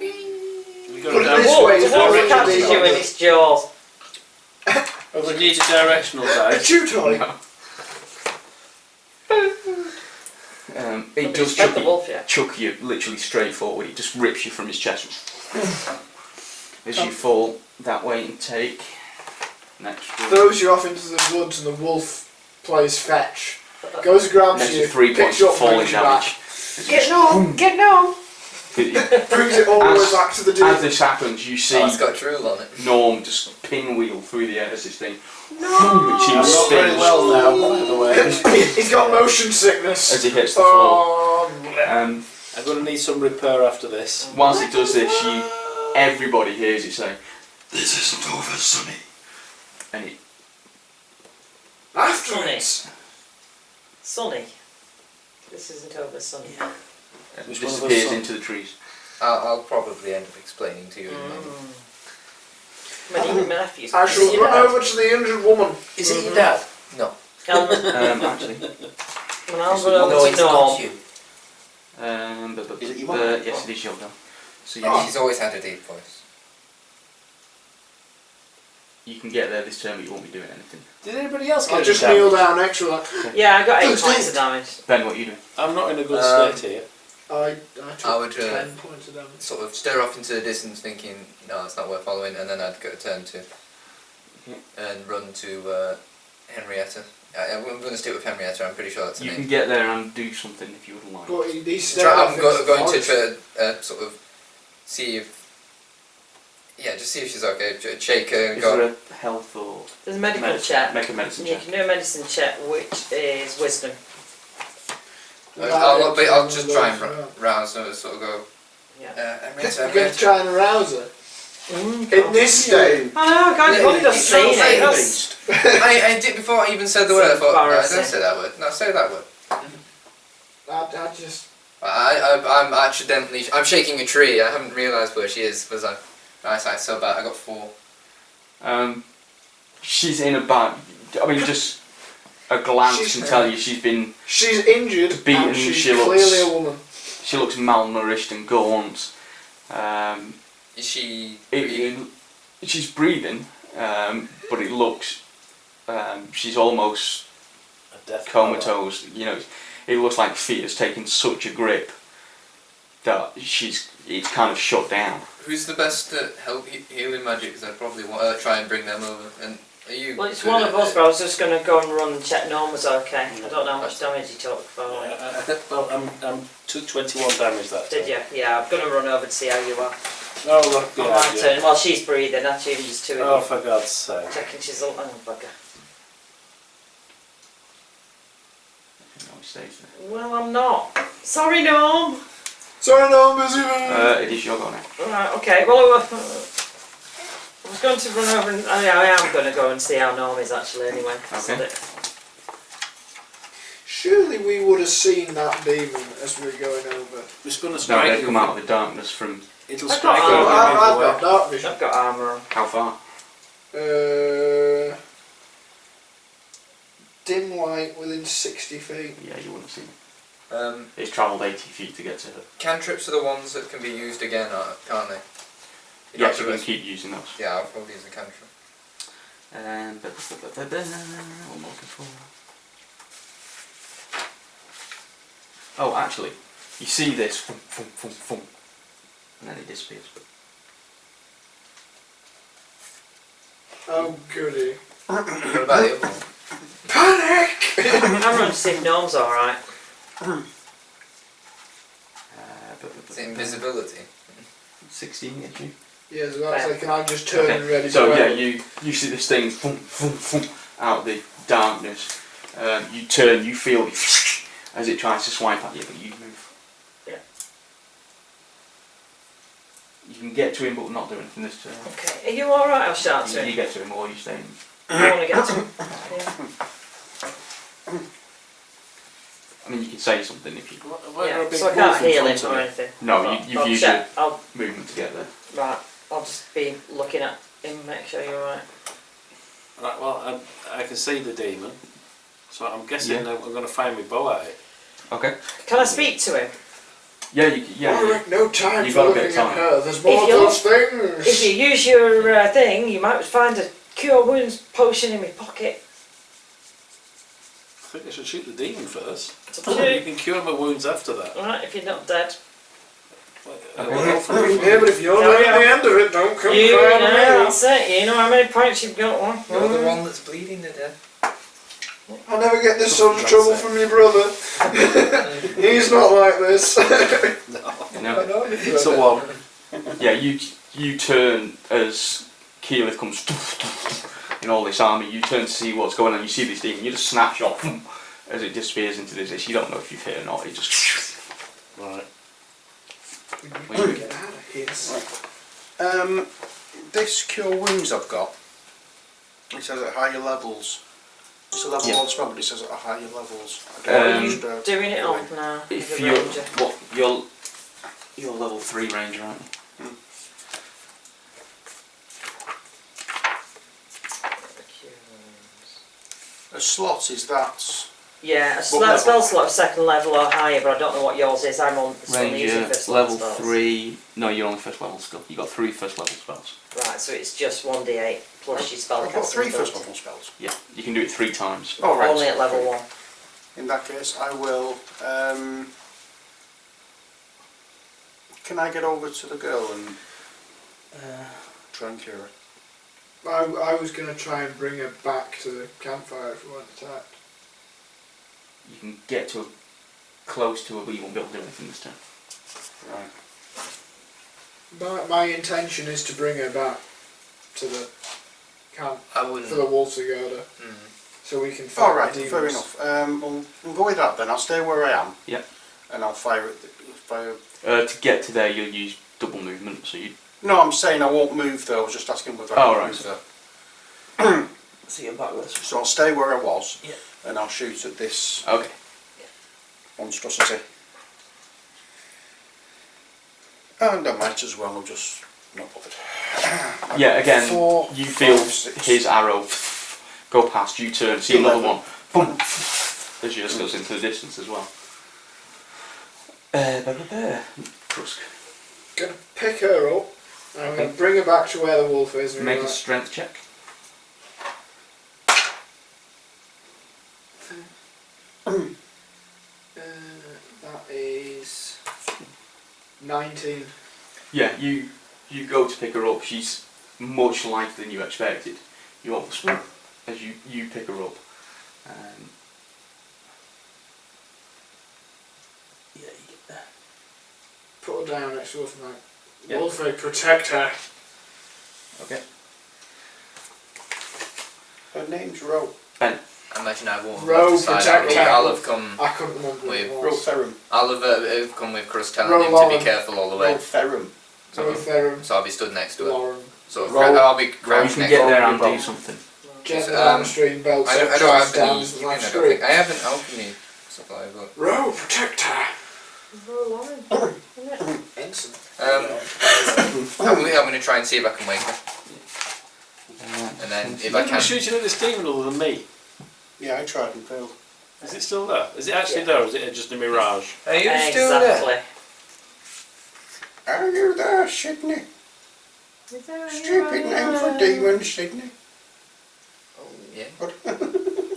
You Put go it down. this way, The it's wolf already catches been you on in the- its jaws. Oh, we need a directional A dice. chew toy. It does Spread the wolf, yeah. chuck you literally straight forward. It just rips you from his chest. As you fall that way and take next Throws you off into the woods and the wolf plays fetch. Goes and grabs next you, 3 picks points you of up, falling brings you damage. back. Get no! Get no! Brings it all the way As- back to the As dude. this happens, you see Oh, it's got drool on it. Norm just pinwheel through the air as this thing. No! You see him I'm not very spin well now, by the way. He's got motion sickness. as he hits the floor. Oh, I'm going to need some repair after this. Whilst he does this, everybody hears you say, This isn't over, Sonny. and it afterwards. Sonny. This isn't over, Sonny. Which one of us disappears son? into the trees. I'll probably end up explaining to you in a moment. My nephews. I shall run over to the injured woman. Is it your dad? No. Actually, And I'll run No, over it's to Norm. not you. Is it your mum? yes, it is your dad. So She's always had a deep voice. you can get there this turn, but you won't be doing anything. Did anybody else get I'll any just damage? kneel down next to her. Yeah, I got 8 Who's points dead? of damage. Ben, what are you doing? I'm not in a good state here. I took I would 10 points of damage. sort of stare off into the distance thinking, no, it's not worth following, and then I'd go turn to and run to Henrietta. I'm going to stick with Henrietta, I'm pretty sure that's her You name. can get there and do something if you would like. But he's staring off I'm into the going to forest. try sort of see if, just see if she's okay. Shake her and Is go. there a health or There's a medical medicine? check. Make a medicine You check. can do a medicine check, which is wisdom. I'll just try and rouse her, sort of go. Yeah. Henrietta, You're going to try and arouse her. Mm, In this state. I know, God, you've only just It's seen not it. very That's- I did before I even said the word. I thought, no, I embarrassing. don't say that word. No, say that word. I just... I'm accidentally. I'm shaking a tree. I haven't realised where she is because my eyesight's so bad. I got 4. She's in a bad. I mean, just a glance She's- can tell you she's been. She's injured, Beaten, and she's she looks- clearly a woman. She looks malnourished and gaunt. Is she? She's breathing, but it looks. She's almost A death comatose. You know, it looks like fear's taken such a grip that it's kind of shut down. Who's the best at healing magic? Because I'd probably want to try and bring them over. And are you? Well, it's good one at of us, it? but I was just going to go and run and check Norm was okay. I don't know how much damage he took. Well, I'm took 21 damage that time. Did you? Yeah, I'm going to run over to see how you are. Oh, look On behind my you. turn. Well, she's breathing. That's even just 2 Oh, of for God's sake. you. Checking she's all. Oh, bugger. No, it stays there. Well, I'm not. Sorry, Norm. Sorry, no, I'm busy. It is your go now. Right, okay. Well, I was going to run over and I am going to go and see how Norm is actually anyway. Okay. Surely we would have seen that demon as we were going over. It's going to No, strike they you. come out of the darkness from It'll I've strike got you. armor. I've away. got dark vision. I've got armour on. how far? Dim light within 60 feet. Yeah, you wouldn't have seen it. Um, It's travelled 80 feet to get to her. Cantrips are the ones that can be used again, can't they? Yes, you can keep using those. Yeah, I'll probably use a cantrip. What am I looking for? Oh, actually, you see this, thump, thump, thump, thump, and then it disappears. Oh, goody. What about the other one? Panic! I'm running to see if Norm's alright. Is it invisibility? 16 gets you. Yeah, so that's like, can I just turn and ready So to yeah, go? you see this thing thump, thump, thump, out of the darkness. You turn, you feel it as it tries to swipe at you, but you move. Yeah. You can get to him, but not do anything this turn. Okay, are you alright? I'll shout to You him. get to him, or you stay in. I want to get to him. Yeah. I mean, you can say something if you. Yeah, so I can't heal him or anything. No, I'll you've used your I'll, movement to get there. right, I'll just be looking at him, make sure you're alright. Right, well, I can see the demon, so I'm guessing Yeah. that I'm going to fire my bow at it. Okay. Can I speak to him? Yeah, yeah. Alright, no time You've for got a bit looking of at time. her. There's more of you're- those things. If you use your thing, you might find a cure wounds potion in my pocket. I think I should shoot the demon first. It's up to You you. can cure my wounds after that. Alright, if you're not dead. Yeah, but if you're No, not yeah. at the end of it, don't come You crying know, to me. that's it. You know how many points you've got. You're the one that's bleeding to death. I never get this sort of trouble from your brother. He's not like this. I No. know my It's a brother. one. Yeah, you turn as Keyleth comes in all this army. You turn to see what's going on. You see this demon. You just snapshot as it disappears into this. You don't know if you've hit or not. It just. Right. We need to get out of here. This cure wounds I've got, it says at higher levels. It's a level Yeah. 1 spell, but it says at higher levels. I Are don't you understand. doing it on now? If as a you're ranger? you're level 3 ranger, aren't you? A slot is that. Yeah, a What spell level? slot of second level or higher, but I don't know what yours is. I'm on still using Ranger first level level spells. 3. No, you're on first level still. You got 3 first level spells. Right, so it's just 1d8 plus your spell I've got 3 casting first ability. level spells. Yeah, you can do it 3 times. Oh, right. Only at level 1. In that case, I will Can I get over to the girl and try and cure her? I was going to try and bring her back to the campfire if we weren't attacked. You can get to close to her, but you won't be able to do anything this turn. Right. My intention is to bring her back to the camp I wouldn't. for the wolf to go there, so we can fight Alright, the fair demons. enough. We'll go with that then. I'll stay where I am. Yep. And I'll fire it. To get to there, you'll use double movement, so you... No, I'm saying I won't move though. I was just asking whether I Oh, can right. move there. So you're back this. So I'll stay where I was. Yeah. And I'll shoot at this Okay. monstrosity. And I might as well have just not bothered. Yeah, again, 4, you feel 5, 6. his arrow go past, you turn, see another 11. one, boom, as yours goes into the distance as well. Krusk. Gonna pick her up, and I'm gonna bring her back to where the wolf is. And Make a like, strength check. that is 19. Yeah, you go to pick her up, she's much lighter than you expected. You almost, as you pick her up. Yeah, you get there. Put her down next to Wolf and like, Yeah. Wolfie, protect her. Okay. Her name's Ro. I imagine I won't Row, have decided. protect her. I'll have come. I couldn't remember what it Wait, was. Rotherum. I'll have come with Crust telling Row him to Lauren. be careful all the way. Rotherum. Rotherum, So I'll be stood next to her. Lauren. So Row- I'll be You crouched can next get to her. there and do something. Gently downstream, belts I up, don't drives have down any. into the I live don't street. think I haven't alchemy supply, but Row, protect her. Oh, Lauren. Isn't it? Ensign. I'm going to try and see if I can wake her, and then if I You're can. shooting at this demon other than me. Yeah, I tried and failed. Is it still there? Is it actually there, or is it just a mirage? Are you still there? Exactly. Are you there, Sydney? Stupid name for demon, Sydney. Oh, yeah.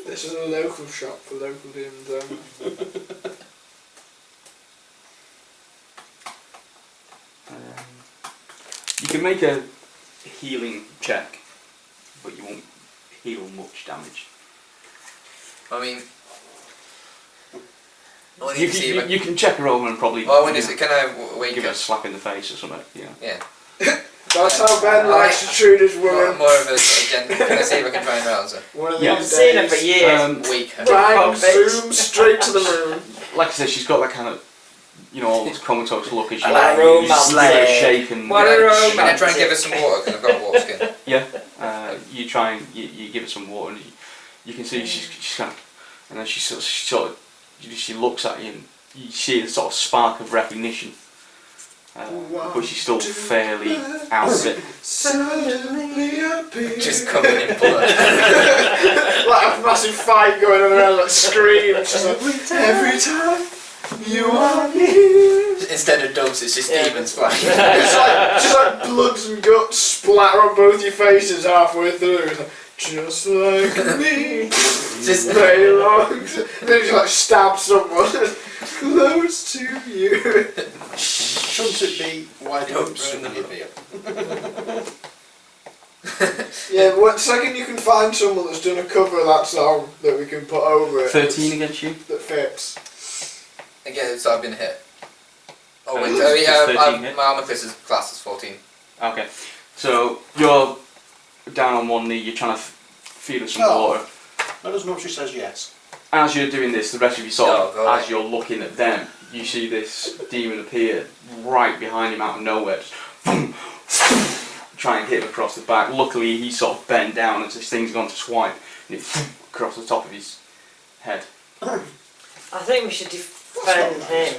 This is a local shop for local demons only. You can make a healing check, but you won't heal much damage. I mean, I need You to see if I. you can check her over and probably Oh, when you is know, it? Can I wake give her her? a slap in the face or something. You know. Yeah. That's how Ben likes to treat his More women. of a gentle. Can I see if I can try and rouse her? One of Yeah. these I've seen her for days. years. Wake her. Bang, Bitch. zoom, straight to the moon. Like I said, she's got that kind of, almost comatose look as you Like give her a romantic. shake and What a Can I romantic. try and give her some water? Because I've got water skin. you try and you give her some water and you can see she's kind of, and then she looks at you and you see a sort of spark of recognition, but she's still fairly out of it. Suddenly appear. Just covered in blood. Like a massive fight going on around, like screams. She's like, every time you are here. Instead of doves, it's just Yeah. demons flying. It's like bloods and guts splatter on both your faces halfway through. It's like, just like me. Just They long to... And then you like stab someone close to you. Shouldn't it be why don't Don't you appear? Yeah, the second you can find someone that's done a cover of that song that we can put over it. 13 against you. That fits. again, so I've been hit. Oh wait, Just 13 hit. my armor class is 14. Okay, so you're down on one knee. You're trying to feed her some Oh. water. Let us know if she says yes. As you're doing this, the rest of you sort of, Oh, God. as you're looking at them, you see this demon appear right behind him out of nowhere, just try and hit him across the back. Luckily, he sort of bent down as this thing's gone to swipe, and it across the top of his head. I think we should defend him.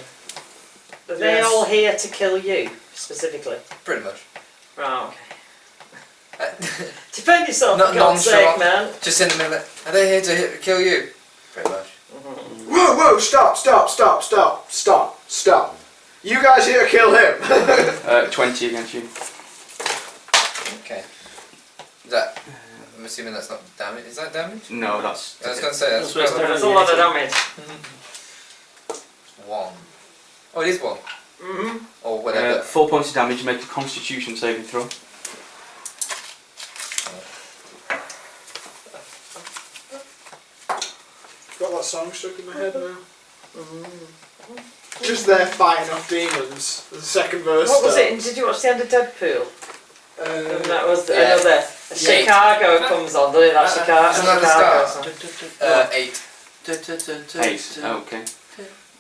Are they Yes. all here to kill you, specifically? Pretty much. Right, okay. Defend yourself, Not for God's sake, nonchalant. man. Just in the middle. Are they here to kill you? Pretty much. Whoa, whoa, stop. You guys here to kill him. 20 against you. Okay. Is that? I'm assuming that's not damage. Is that damage? No, that's. I was going to say that's That's what That's a lot of damage. 1. Oh, it is 1. Mm-hmm. Or whatever. 4 points of damage, make a Constitution saving throw. Got that song stuck in my head now. Just there fighting off demons. The second verse. What was it? starts. Did you watch the end of Deadpool? And that was Yeah. another. Chicago comes on, doesn't it? That Chicago. Isn't that the Chicago start? song. 8. 8, okay.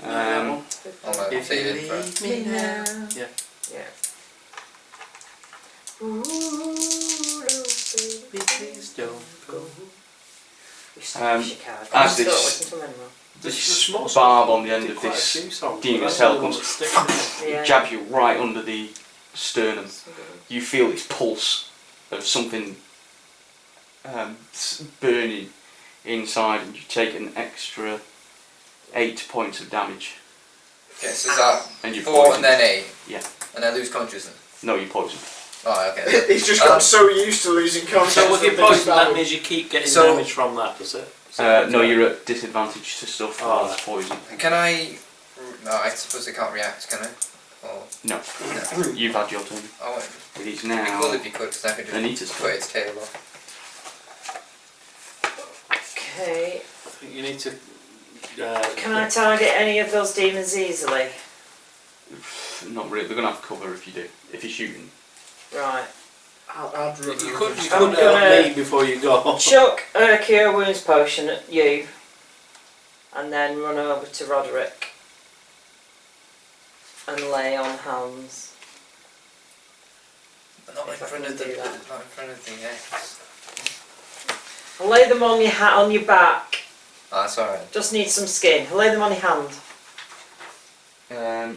On my If you saving throw. leave me now. Yeah. Yeah. Please don't go. We start with Chicago. as I still this- listen to them anymore. This small barb songs, on the end did of quite a this few songs, demon's but tail that's the one comes, that sticks. Yeah. jabs you right under the sternum. You feel this pulse of something burning inside, and you take an extra 8 points of damage. Okay, so is that And you're 4 poisoned. and then 8? Yeah. And I lose consciousness? No, you're poisoned. Oh, okay. He's just got so used to losing consciousness. So if from you're poisoned, this that battle. means you keep getting So- damage from that, does it? No, you're at disadvantage to stuff Oh. that's poison. Can I... No, I suppose I can't react, can I? Or... No. No. You've had your turn. Oh, It is it'd be now cool if you could, because I could just Anita's put turn. its tail off. Okay. I think you need to. Can I target any of those demons easily? Not really. They're gonna have cover if you do. If you're shooting. Right. I'd You remove could, it. you I'm could gonna- me before you go. Chuck a cure wounds potion at you, and then run over to Roderick and lay on hands. Not in If I front can of the... do that. Not in front of the X. I'll lay them on your on your back. Oh, that's alright. Just need some skin. I'll lay them on your hand.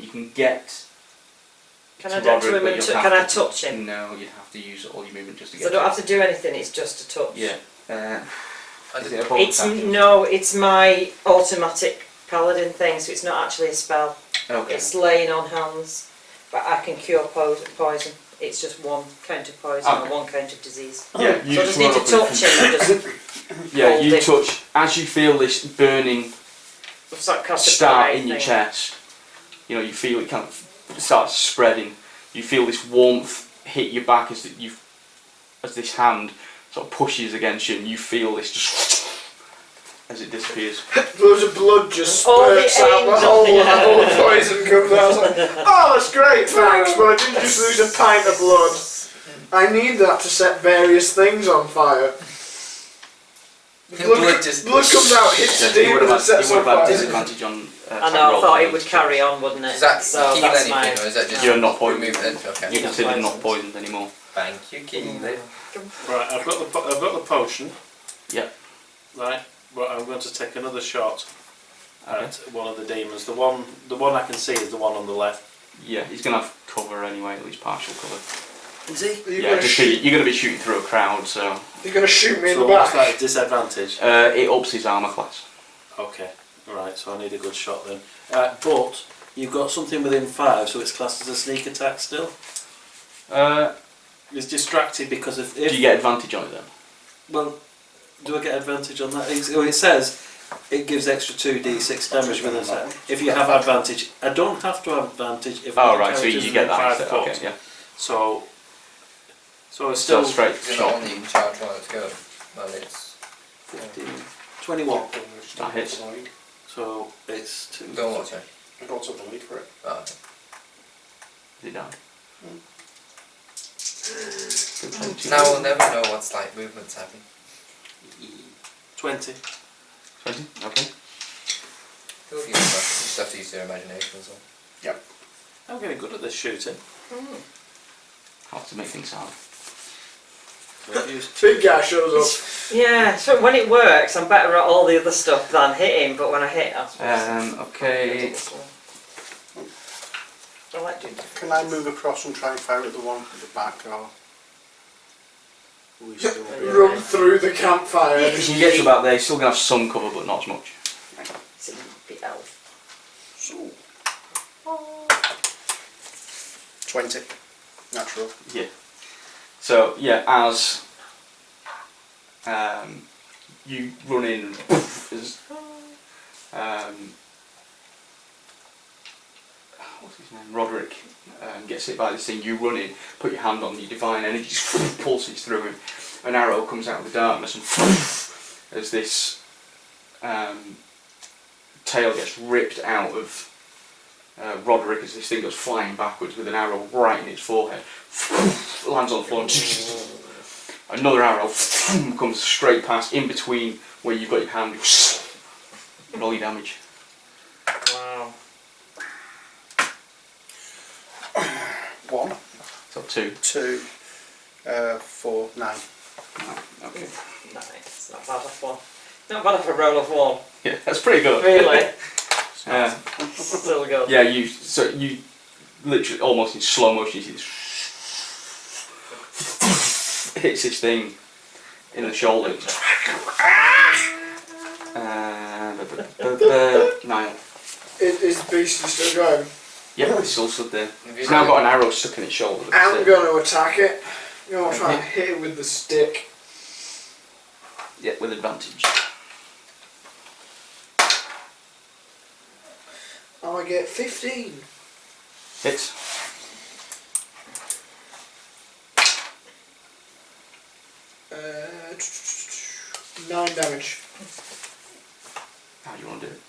You can get. Can to I get to Roderick, him but and you'll can have I to- touch him? No, you'd have to use all your movement just to So get. I don't to have to do anything. It's just a touch. him. Yeah. I Is did- it a bonus It's action? no. It's my automatic paladin thing, so it's not actually a spell. Okay. It's laying on hands, but I can cure poison. It's just one count of poison Okay. or one count of disease. Yeah, you So I just need to run up and- touch him and just Yeah, hold you him. touch as you feel this burning it's like cast a start pride in your thing. chest. You know, you feel it kind of starts spreading. You feel this warmth hit your back as this hand sort of pushes against you, and you feel this just as it disappears. Loads of blood just All the spurts out the angels, whole, yeah. all the poison comes out. I was like, oh, that's great, thanks, but I didn't just lose a pint of blood. I need that to set various things on fire. Blood just- blood comes out, hits the You demon would and have sets had on fire. disadvantage on. I know. I thought it would carry on, wouldn't it? Does that so heal that's anything, my. or is that just You're not poisoned. remove it? Okay. You're not considered not poisoned. poisoned anymore. Thank you, Keith. Right, I've got the potion. Yep. Right, but I'm going to take another shot at one of the demons. The one I can see is the one on the left. Yeah, he's gonna have cover anyway, at least partial cover. Is he? Are you Yeah, gonna just shoot? you're gonna be shooting through a crowd, so You're gonna shoot me in So the what's back. that disadvantage? it ups his armor class. Okay, right. So I need a good shot then. But you've got something within 5, so it's classed as a sneak attack still. It's distracted because if Do you get advantage on it then? well, do I get advantage on that? It says it gives extra 2d6 damage with attack. If you have advantage, I don't have to have advantage if Oh my right, so character's you get within that. 5 instead. foot. Okay, yeah. So it's So still straight Is it shot. not only in charge while it's going? Well, it's... 15, 21. That hits. So it's 2. Go on, sorry. I got up the lead for it. Oh, okay. Is it down? Now we'll never know what's like movements happening. 20. 20? Okay. You'll be able to- you just have to use your imagination as well. I'm getting good at this shooting. How to make things hard. So I've used Big guy shows up. Yeah. So when it works, I'm better at all the other stuff than hitting. But when I hit, I suppose. Okay. I like doing that. Can I move across and try and fire at the one at the back, or are we still Run through the campfire. You can get to about there, you're still going to have some cover, but not as much. It's a bit elf. So, 20. Natural. Yeah. So, yeah, as you run in, as, what's his name, Roderick, gets hit by this thing. You run in, put your hand on your divine energy, pulses through him. An arrow comes out of the darkness, and as this tail gets ripped out of Roderick, as this thing goes flying backwards with an arrow right in its forehead, lands on the floor. Another arrow comes straight past, in between where you've got your hand. Roll your damage. Wow. 1, So 2. 2, 4, 9. Okay. Nice. Not bad off one. Not bad off a roll of 1. Yeah, that's pretty good. Really? Still good. Yeah, you literally almost in slow motion, you see this hits this thing in the shoulder. Niall. Is the beast still going? Yeah, it's still stood there. Have you It's now got an arrow stuck in its shoulder. I'm going to attack it. I'm going to try and hit it with the stick. Yeah, with advantage. And I get 15. Hits. Uh, 9 damage. How do you want to do it?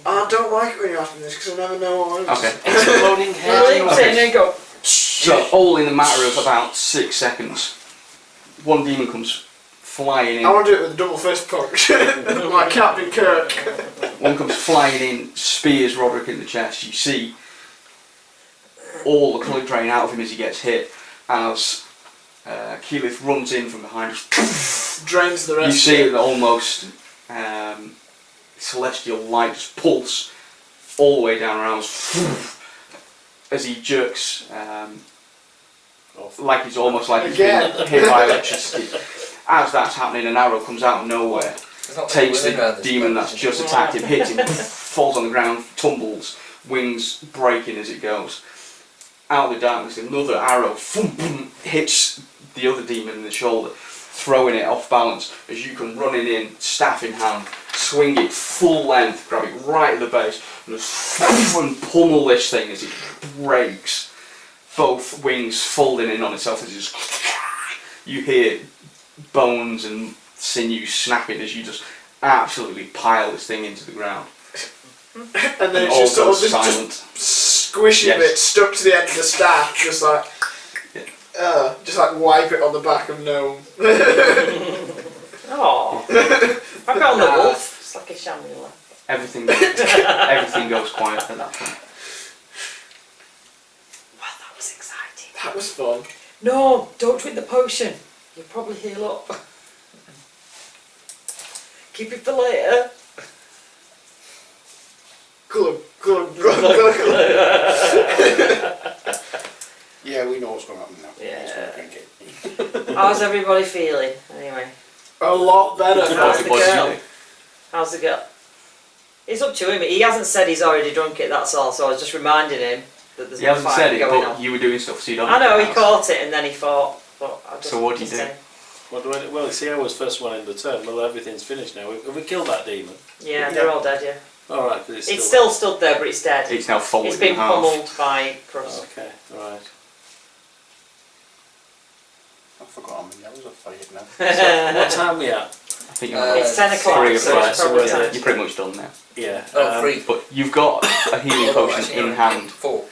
I don't like it when you ask me this because I never know what it is. Okay. Exploding head. Really? And then go. So, all in the matter of about 6 seconds, one demon comes flying in. I want to do it with a double fist punch. Like Captain Kirk. One comes flying in, spears Roderick in the chest. You see all the colour drain out of him as he gets hit. As Keyleth runs in from behind, Drains the rest. you see it almost celestial light just pulse all the way down around as he jerks, like he's almost like he's been hit by electricity. As that's happening, an arrow comes out of nowhere, takes the demon that's just attacked him, hits him, falls on the ground, tumbles, wings breaking as it goes. Out of the darkness, another arrow hits the other demon in the shoulder, throwing it off balance as you come running in, staff in hand, swing it full length, grab it right at the base, and just and pummel this thing as it breaks. Both wings folding in on itself as it just, you hear bones and sinews snapping as you just absolutely pile this thing into the ground. And then And it's all just sort of goes silent. just squishy Yes. bit stuck to the end of the staff, just like just like wipe it on the back of Gnome. Oh. I've got on the wolf. It's like a shamulet. Everything goes quiet at that point. Well, that was exciting. That was fun. No, don't drink the potion. You'll probably heal up. Keep it for later. Glug, glug, glug, glug, glug. Yeah, we know what's going to happen now. Yeah. He's going to drink it. How's everybody feeling? Anyway, A lot better. How's the What did you girl? do? How's the girl? It's up to him. He hasn't said he's already drunk it, that's all. So I was just reminding him that there's He no hasn't fight said it, going but on. you were doing stuff, so you don't. I know, he know. caught it and then he fought. But I just, So what do you just do? saying. Well, see, I was first one in the turn. Well, everything's finished now. Have we killed that demon? Yeah, they're all dead, yeah. All right, but It's still stood there, but it's dead. It's now folded It's been in half. pummeled by Crust. Okay, all right. I forgot how many hours I've fired now. So, what time are we at? I think It's 10 o'clock, 3 so o'clock. it's probably So time. You're pretty much done now. Yeah. Oh, 3. But you've got a healing potion in hand. 4.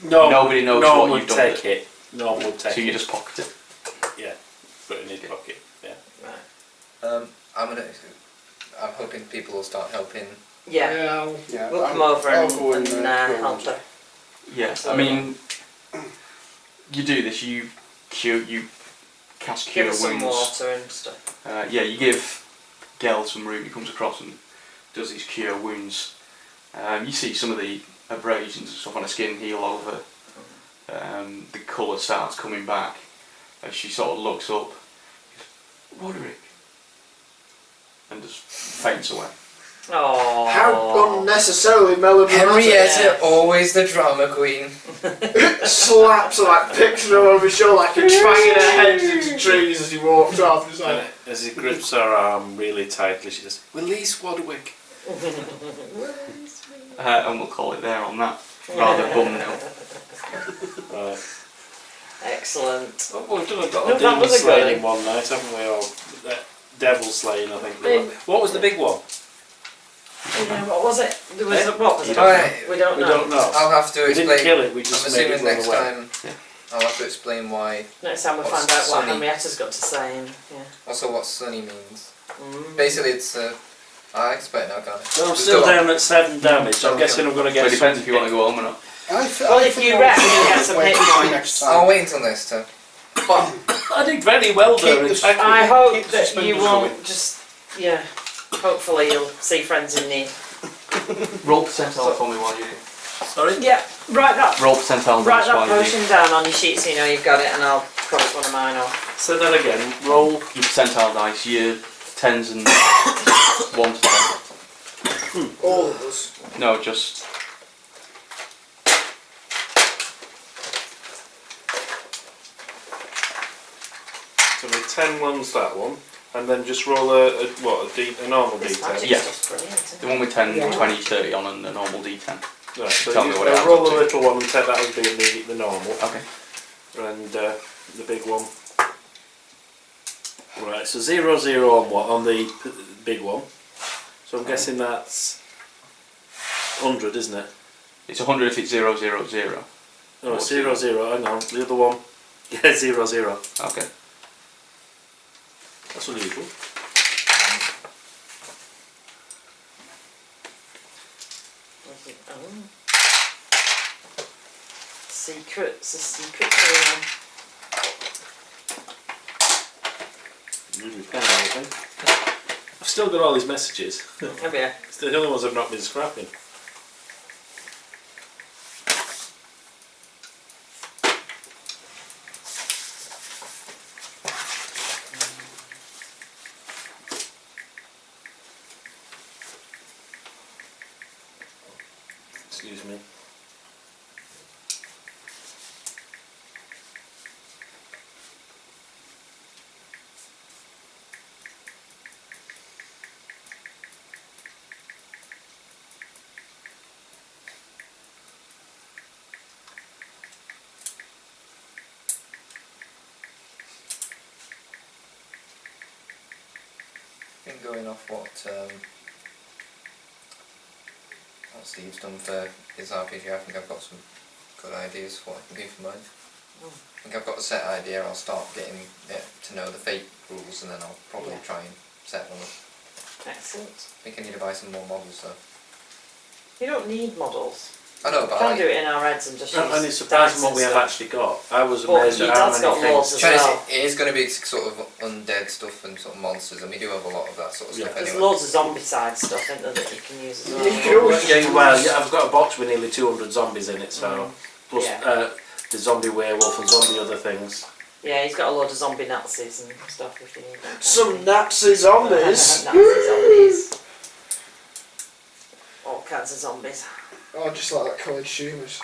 No, Nobody knows no what one would you've done take with it. No one would take So it. you just pocket it. Yeah, put it in his pocket. Yeah. Right. I'm hoping people will start helping. Yeah, Yeah, we'll come over I'll and, go and, help her. Yeah, I mean, you do this. You cast Give cure her some wounds. water and stuff. Yeah, you give Gel some room. He comes across and does these cure wounds. You see some of the abrasions and stuff on her skin heal over. The colour starts coming back as she sort of looks up. Roderick, and just faints away. Oh. How unnecessarily melodramatic. Henrietta, always the drama queen. Slaps her, like picks her over his shoulder, like you're banging her heads into trees as he walks off. It's like, As he grips her arm really tightly, she says, "Release Wadwick." And we'll call it there on that rather bum note. Right. Excellent. Oh, we've done a No, lot of that demon was a good slaying one. in one night, haven't we? Or devil slaying, I think. Big. What was the big one? Yeah, what was it? There was Eh? what was You it? don't know. We don't We know. don't know. I'll have to We didn't explain. kill it, we I'm just made it assuming run next away. time Yeah. I'll have to explain why. Next time we What's find out what Sunny? Henrietta's got to say. And, yeah. Also, what Sunny means. Mm. Basically, it's. I expect now, can't I? So I'm Just still go on. down at 7 damage, so I'm Okay. guessing I'm going to So get... it depends if you want to go home or not. Well, if you reckon you get some hit points. next I'll time. wait until next time. But I did very well there, in fact. I hope Keep the that you suspenders won't going. just, yeah, hopefully you'll see friends in need. Roll percentile for me while you do. Sorry? Yeah, write that, Roll percentile write dice that while you do. potion down on your sheet so you know you've got it and I'll cross one of mine off. Say that again. Roll. Your percentile dice, your 10s and 1 to 10. All of us. No, just So my 10 one's that one, and then just roll a normal This d10. magic Yeah. stuff's brilliant, isn't the it? one with 10, Yeah. 20, 30 on and a normal d10. Right, so Tell me what it adds roll up the to. little one and take that as being the normal, Okay. and the big one. Right, so 0, 0 on what? On the big one. So I'm guessing that's 100, isn't it? It's 100 if it's 0, 0, 0. No, What's 0, 0, hang on, the other one. Yeah, 0, 0. Okay. That's unusual. Oh. Secrets, a secret room. Really pen, I think. I've still got all these messages. Have you? It's the only ones I've not been scrapping. Excuse me. I think going off what Steve's done for his RPG, I think I've got some good ideas for what I can do for mine. Mm. I think I've got a set idea. I'll start getting to know the fate rules, and then I'll probably Yeah. try and set one up. Excellent. I think I need to buy some more models though. You don't need models. I know, We but can I do it in our heads and just use And it's surprising dice what we and have stuff. actually got. I was But amazed your at how dad's many got things. loads as Trying to well. say, it is going to be sort of undead stuff and sort of monsters, and we do have a lot of that sort of Yeah. stuff There's anyway. loads of zombie-side stuff in there that you can use as well. You can always just Yeah, well, yeah, I've got a box with nearly 200 zombies in it, so Mm. plus Yeah. the zombie werewolf and zombie other things. Yeah, he's got a load of zombie Nazis and stuff if you need that. kind of some thing. Nazi zombies. Nazi zombies. All kinds of zombies. Oh, just like that college humors.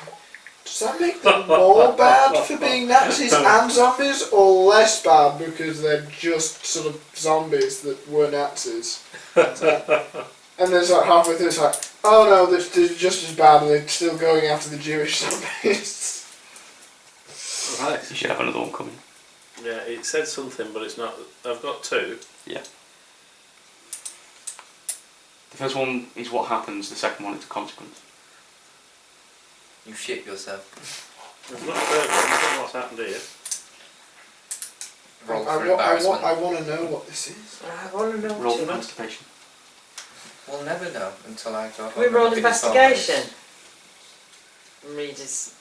Does that make them more bad for being Nazis and zombies, or less bad because they're just sort of zombies that were Nazis? And there's like halfway through, it's like, oh no, they're just as bad, and they're still going after the Jewish zombies. Right. You should have another one coming. Yeah, it said something, but it's not. I've got 2. The first one is what happens, the second one is the consequence. You shit yourself. There's not a third one. I don't know what's happened here. Roll I for embarrassment. want to know what this is. I want to know Roll too for much. constipation. We'll never know until I go home. We and roll look at his investigation. And read his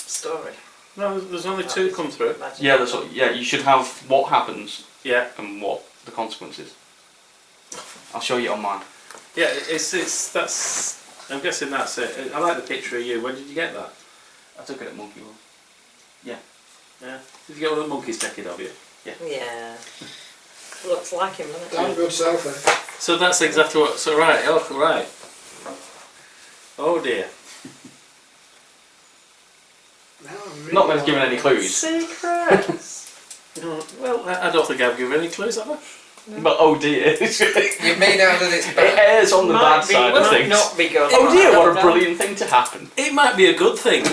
story. No, there's only 2 come through. Imagine Yeah, that. that's what, yeah. You should have what happens Yeah, and what the consequence is. I'll show you on mine. yeah. That's. I'm guessing that's it. I like the picture of you. When did you get that? I took it at Monkey World. Yeah. Did you get one of the monkeys taken of you? Yeah. Looks like him, doesn't it? Damn good selfie. So that's exactly what. So right. Oh right. Oh dear. Now I'm really Not that it's given any clues. Secrets. No, well, I don't think I've given any clues, have I? But oh dear. You've made out that it's It bad. airs on the bad Might be, side of might things. not be good. Oh dear, what a No. brilliant thing to happen. It might be a good thing,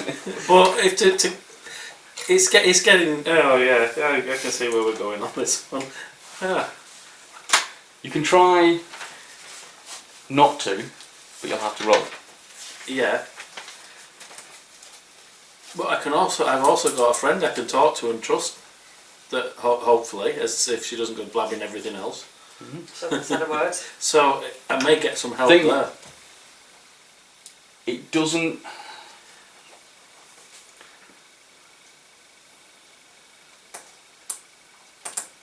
but if it's getting. Oh yeah, I can see where we're going on this one. Ah. You can try not to, but you'll have to roll. Yeah. But I've also got a friend I can talk to and trust. That hopefully, as if she doesn't go blabbing everything else. So instead of words. So I may get some help Thing- there. It doesn't.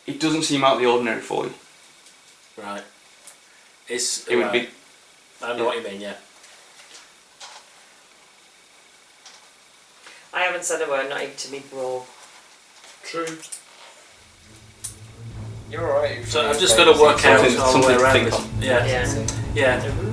It doesn't seem out of the ordinary for you. Right. It's. It would right. be. I know what you mean. Yeah. I haven't said a word, not even to me brawl. True. You're alright. So I've just got to work out Something- all the way something to around think this. on. Yeah. Yeah. Yeah.